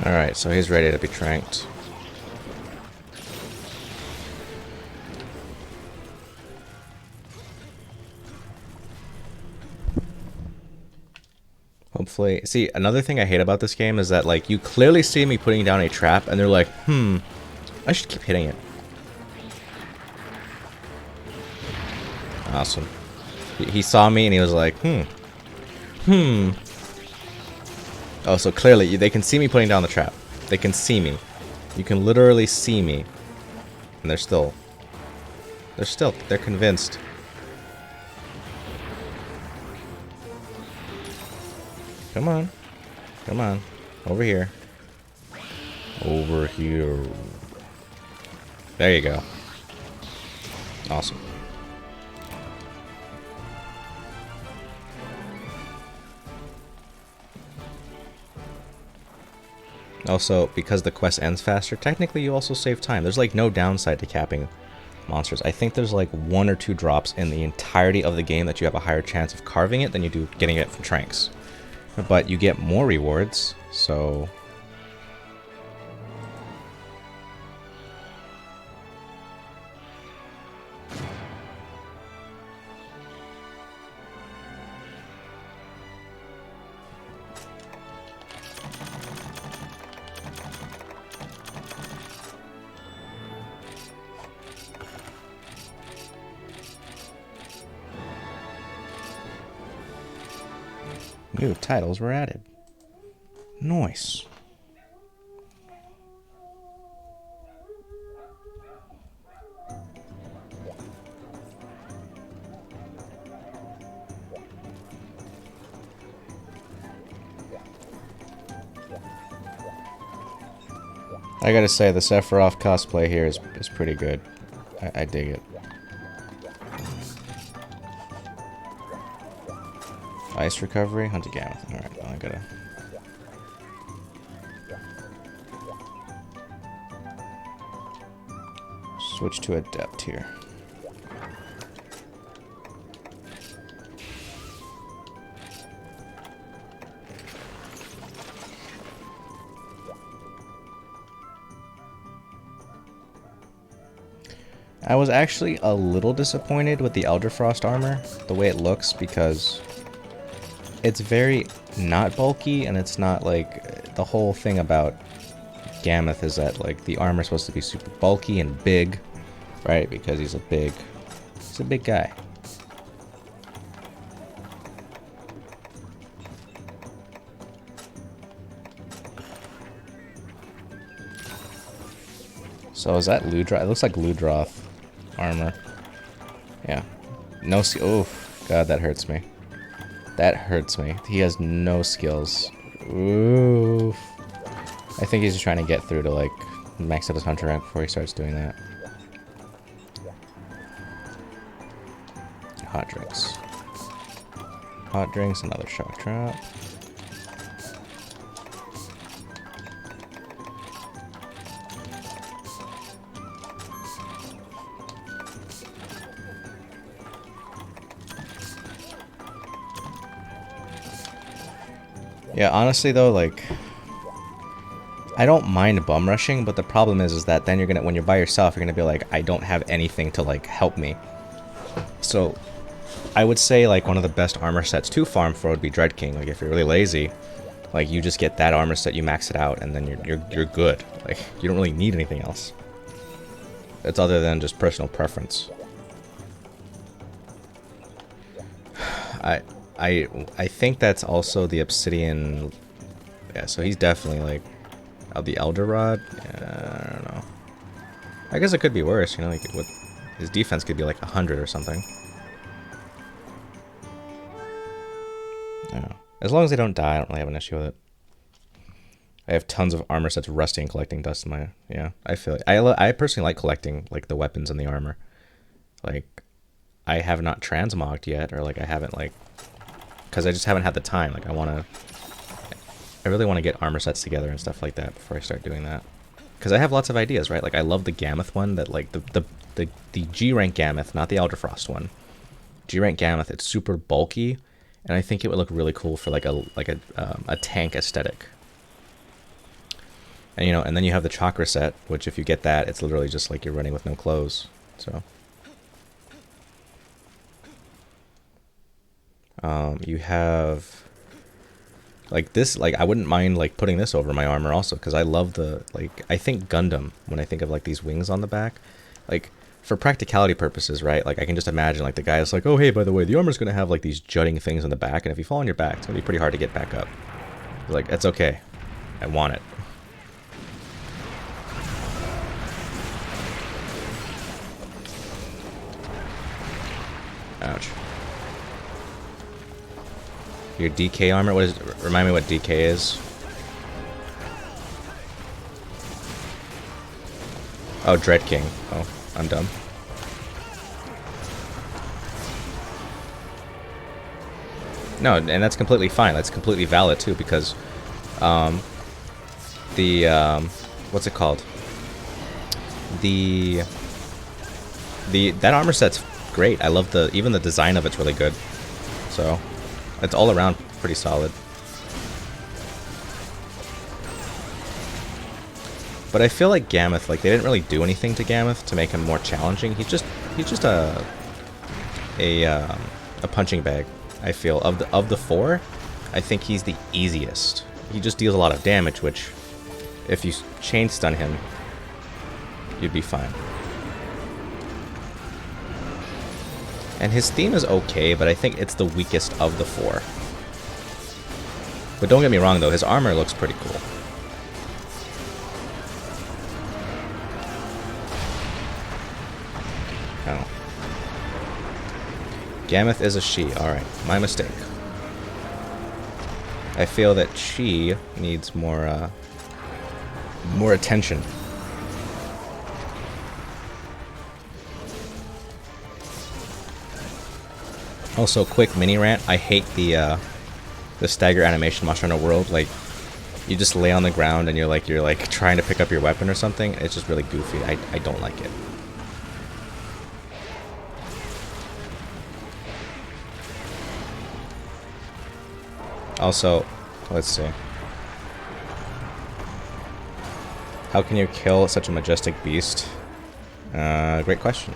Alright, so he's ready to be tranked. Hopefully... See, another thing I hate about this game is that, like, you clearly see me putting down a trap, and they're like, I should keep hitting it. Awesome. He saw me, and he was like, Oh, so clearly, they can see me putting down the trap. They can see me. You can literally see me. And they're convinced. Come on. Come on. Over here. Over here. There you go. Awesome. Also, because the quest ends faster, technically you also save time. There's like no downside to capping monsters. I think there's like 1 or 2 drops in the entirety of the game that you have a higher chance of carving it than you do getting it from tranks. But you get more rewards, so... New titles were added. Nice. I gotta say, the Sephiroth cosplay here is pretty good. I dig it. Ice recovery? Hunt a Gammoth. Alright, well, I gotta... switch to Adept here. I was actually a little disappointed with the Elder Frost armor, the way it looks, because it's very not bulky, and it's not like the whole thing about Gammoth is that like the armor's supposed to be super bulky and big, right? Because he's a big guy. So is that Ludroth? It looks like Ludroth armor. Yeah. No skill. Oh, God, that hurts me. That hurts me. He has no skills. Oof. I think he's just trying to get through to, like, max out his hunter rank before he starts doing that. Hot drinks. Hot drinks, another shock trap. Yeah, honestly though, like, I don't mind bum rushing, but the problem is that then you're gonna, when you're by yourself, you're gonna be like, I don't have anything to like help me. So, I would say like one of the best armor sets to farm for would be Dread King. Like if you're really lazy, like you just get that armor set, you max it out, and then you're good. Like you don't really need anything else. It's other than just personal preference. I think that's also the Obsidian. Yeah, so he's definitely like the Elder Rod. Yeah, I don't know. I guess it could be worse, you know. Like with his defense could be like 100 or something. I don't know. As long as they don't die, I don't really have an issue with it. I have tons of armor sets rusty and collecting dust in my... Yeah, I feel it. I personally like collecting like the weapons and the armor. Like, I have not transmogged yet, or like I haven't like... Because I just haven't had the time. Like I really want to get armor sets together and stuff like that before I start doing that. Because I have lots of ideas, right? Like I love the Gammoth one, that like the G rank Gammoth, not the Elder Frost one. G rank Gammoth, it's super bulky, and I think it would look really cool for like a tank aesthetic. And you know, and then you have the chakra set, which if you get that, it's literally just like you're running with no clothes. So you have like this, like I wouldn't mind like putting this over my armor also, because I love the, like, I think Gundam when I think of like these wings on the back, like for practicality purposes, right? Like I can just imagine like the guy is like, oh hey, by the way, the armor's gonna have like these jutting things on the back, and if you fall on your back, it's gonna be pretty hard to get back up. Like, that's okay, I want it. Ouch. Your DK armor? What is? Remind me what DK is. Oh, Dread King. Oh, I'm dumb. No, and that's completely fine. That's completely valid too, because what's it called? That armor set's great. I love even the design of it's really good. So it's all around pretty solid. But I feel like Gammoth, like they didn't really do anything to Gammoth to make him more challenging. He's just a punching bag. I feel of the four, I think he's the easiest. He just deals a lot of damage, which if you chain stun him, you'd be fine. And his theme is okay, but I think it's the weakest of the four. But don't get me wrong though, his armor looks pretty cool. Oh. Gammoth is a she. Alright, my mistake. I feel that she needs more attention. Also, quick mini rant. I hate the stagger animation Monster Hunter World. Like, you just lay on the ground and you're like trying to pick up your weapon or something. It's just really goofy. I don't like it. Also, let's see. How can you kill such a majestic beast? Great question.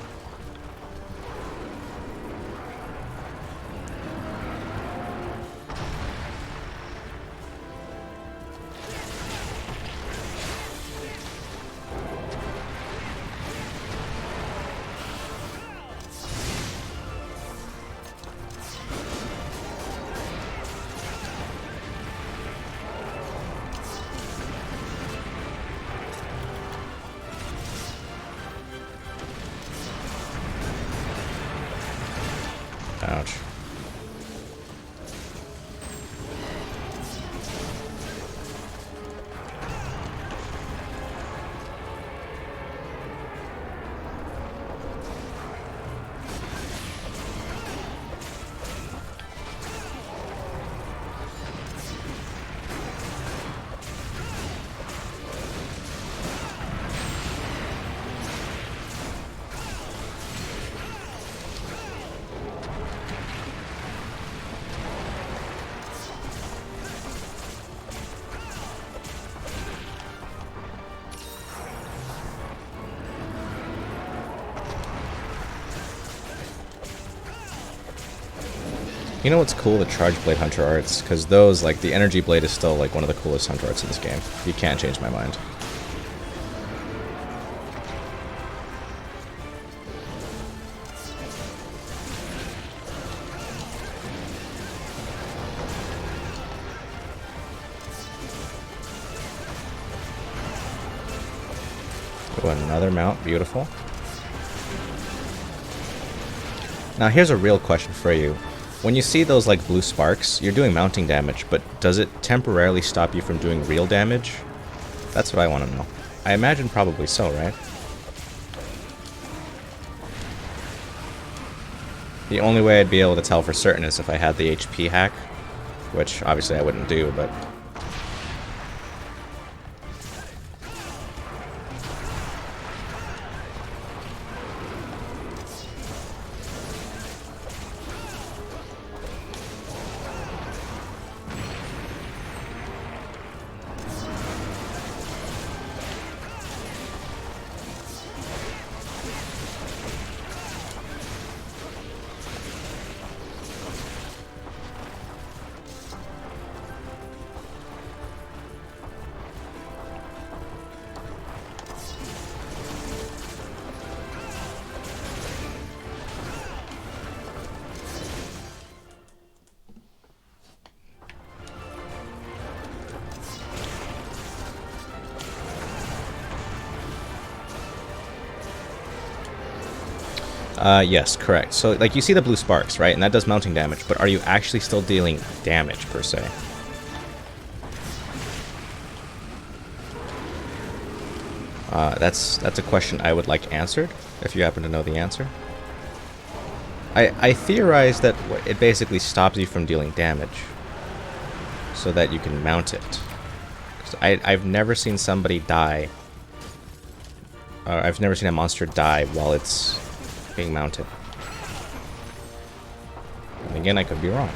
Ouch. You know what's cool? The Charge Blade Hunter arts, because those, like, the Energy Blade is still, like, one of the coolest Hunter arts in this game. You can't change my mind. Ooh, another mount. Beautiful. Now, here's a real question for you. When you see those like blue sparks, you're doing mounting damage, but does it temporarily stop you from doing real damage? That's what I want to know. I imagine probably so, right? The only way I'd be able to tell for certain is if I had the HP hack, which obviously I wouldn't do, but... Yes, correct. So, like, you see the blue sparks, right? And that does mounting damage, but are you actually still dealing damage, per se? That's a question I would like answered, if you happen to know the answer. I theorize that it basically stops you from dealing damage, so that you can mount it. 'Cause I've never seen somebody die. I've never seen a monster die while it's being mounted. And again, I could be wrong.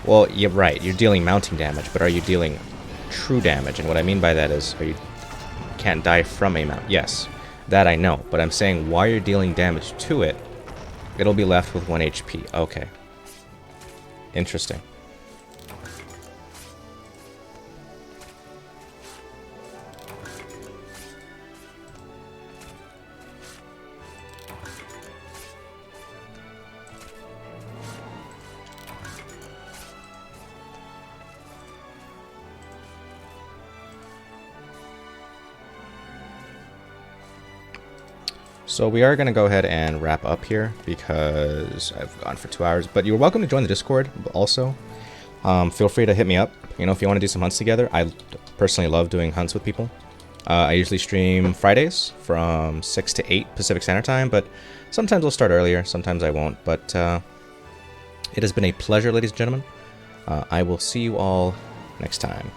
Well, you're right. You're dealing mounting damage, but are you dealing true damage? And what I mean by that is, you can't die from a mount. Yes, that I know. But I'm saying while you're dealing damage to it, it'll be left with 1 HP. Okay. Interesting. So we are going to go ahead and wrap up here because I've gone for 2 hours. But you're welcome to join the Discord also. Feel free to hit me up. You know, if you want to do some hunts together. I personally love doing hunts with people. I usually stream Fridays from 6 to 8 Pacific Standard Time. But sometimes I'll start earlier. Sometimes I won't. But it has been a pleasure, ladies and gentlemen. I will see you all next time.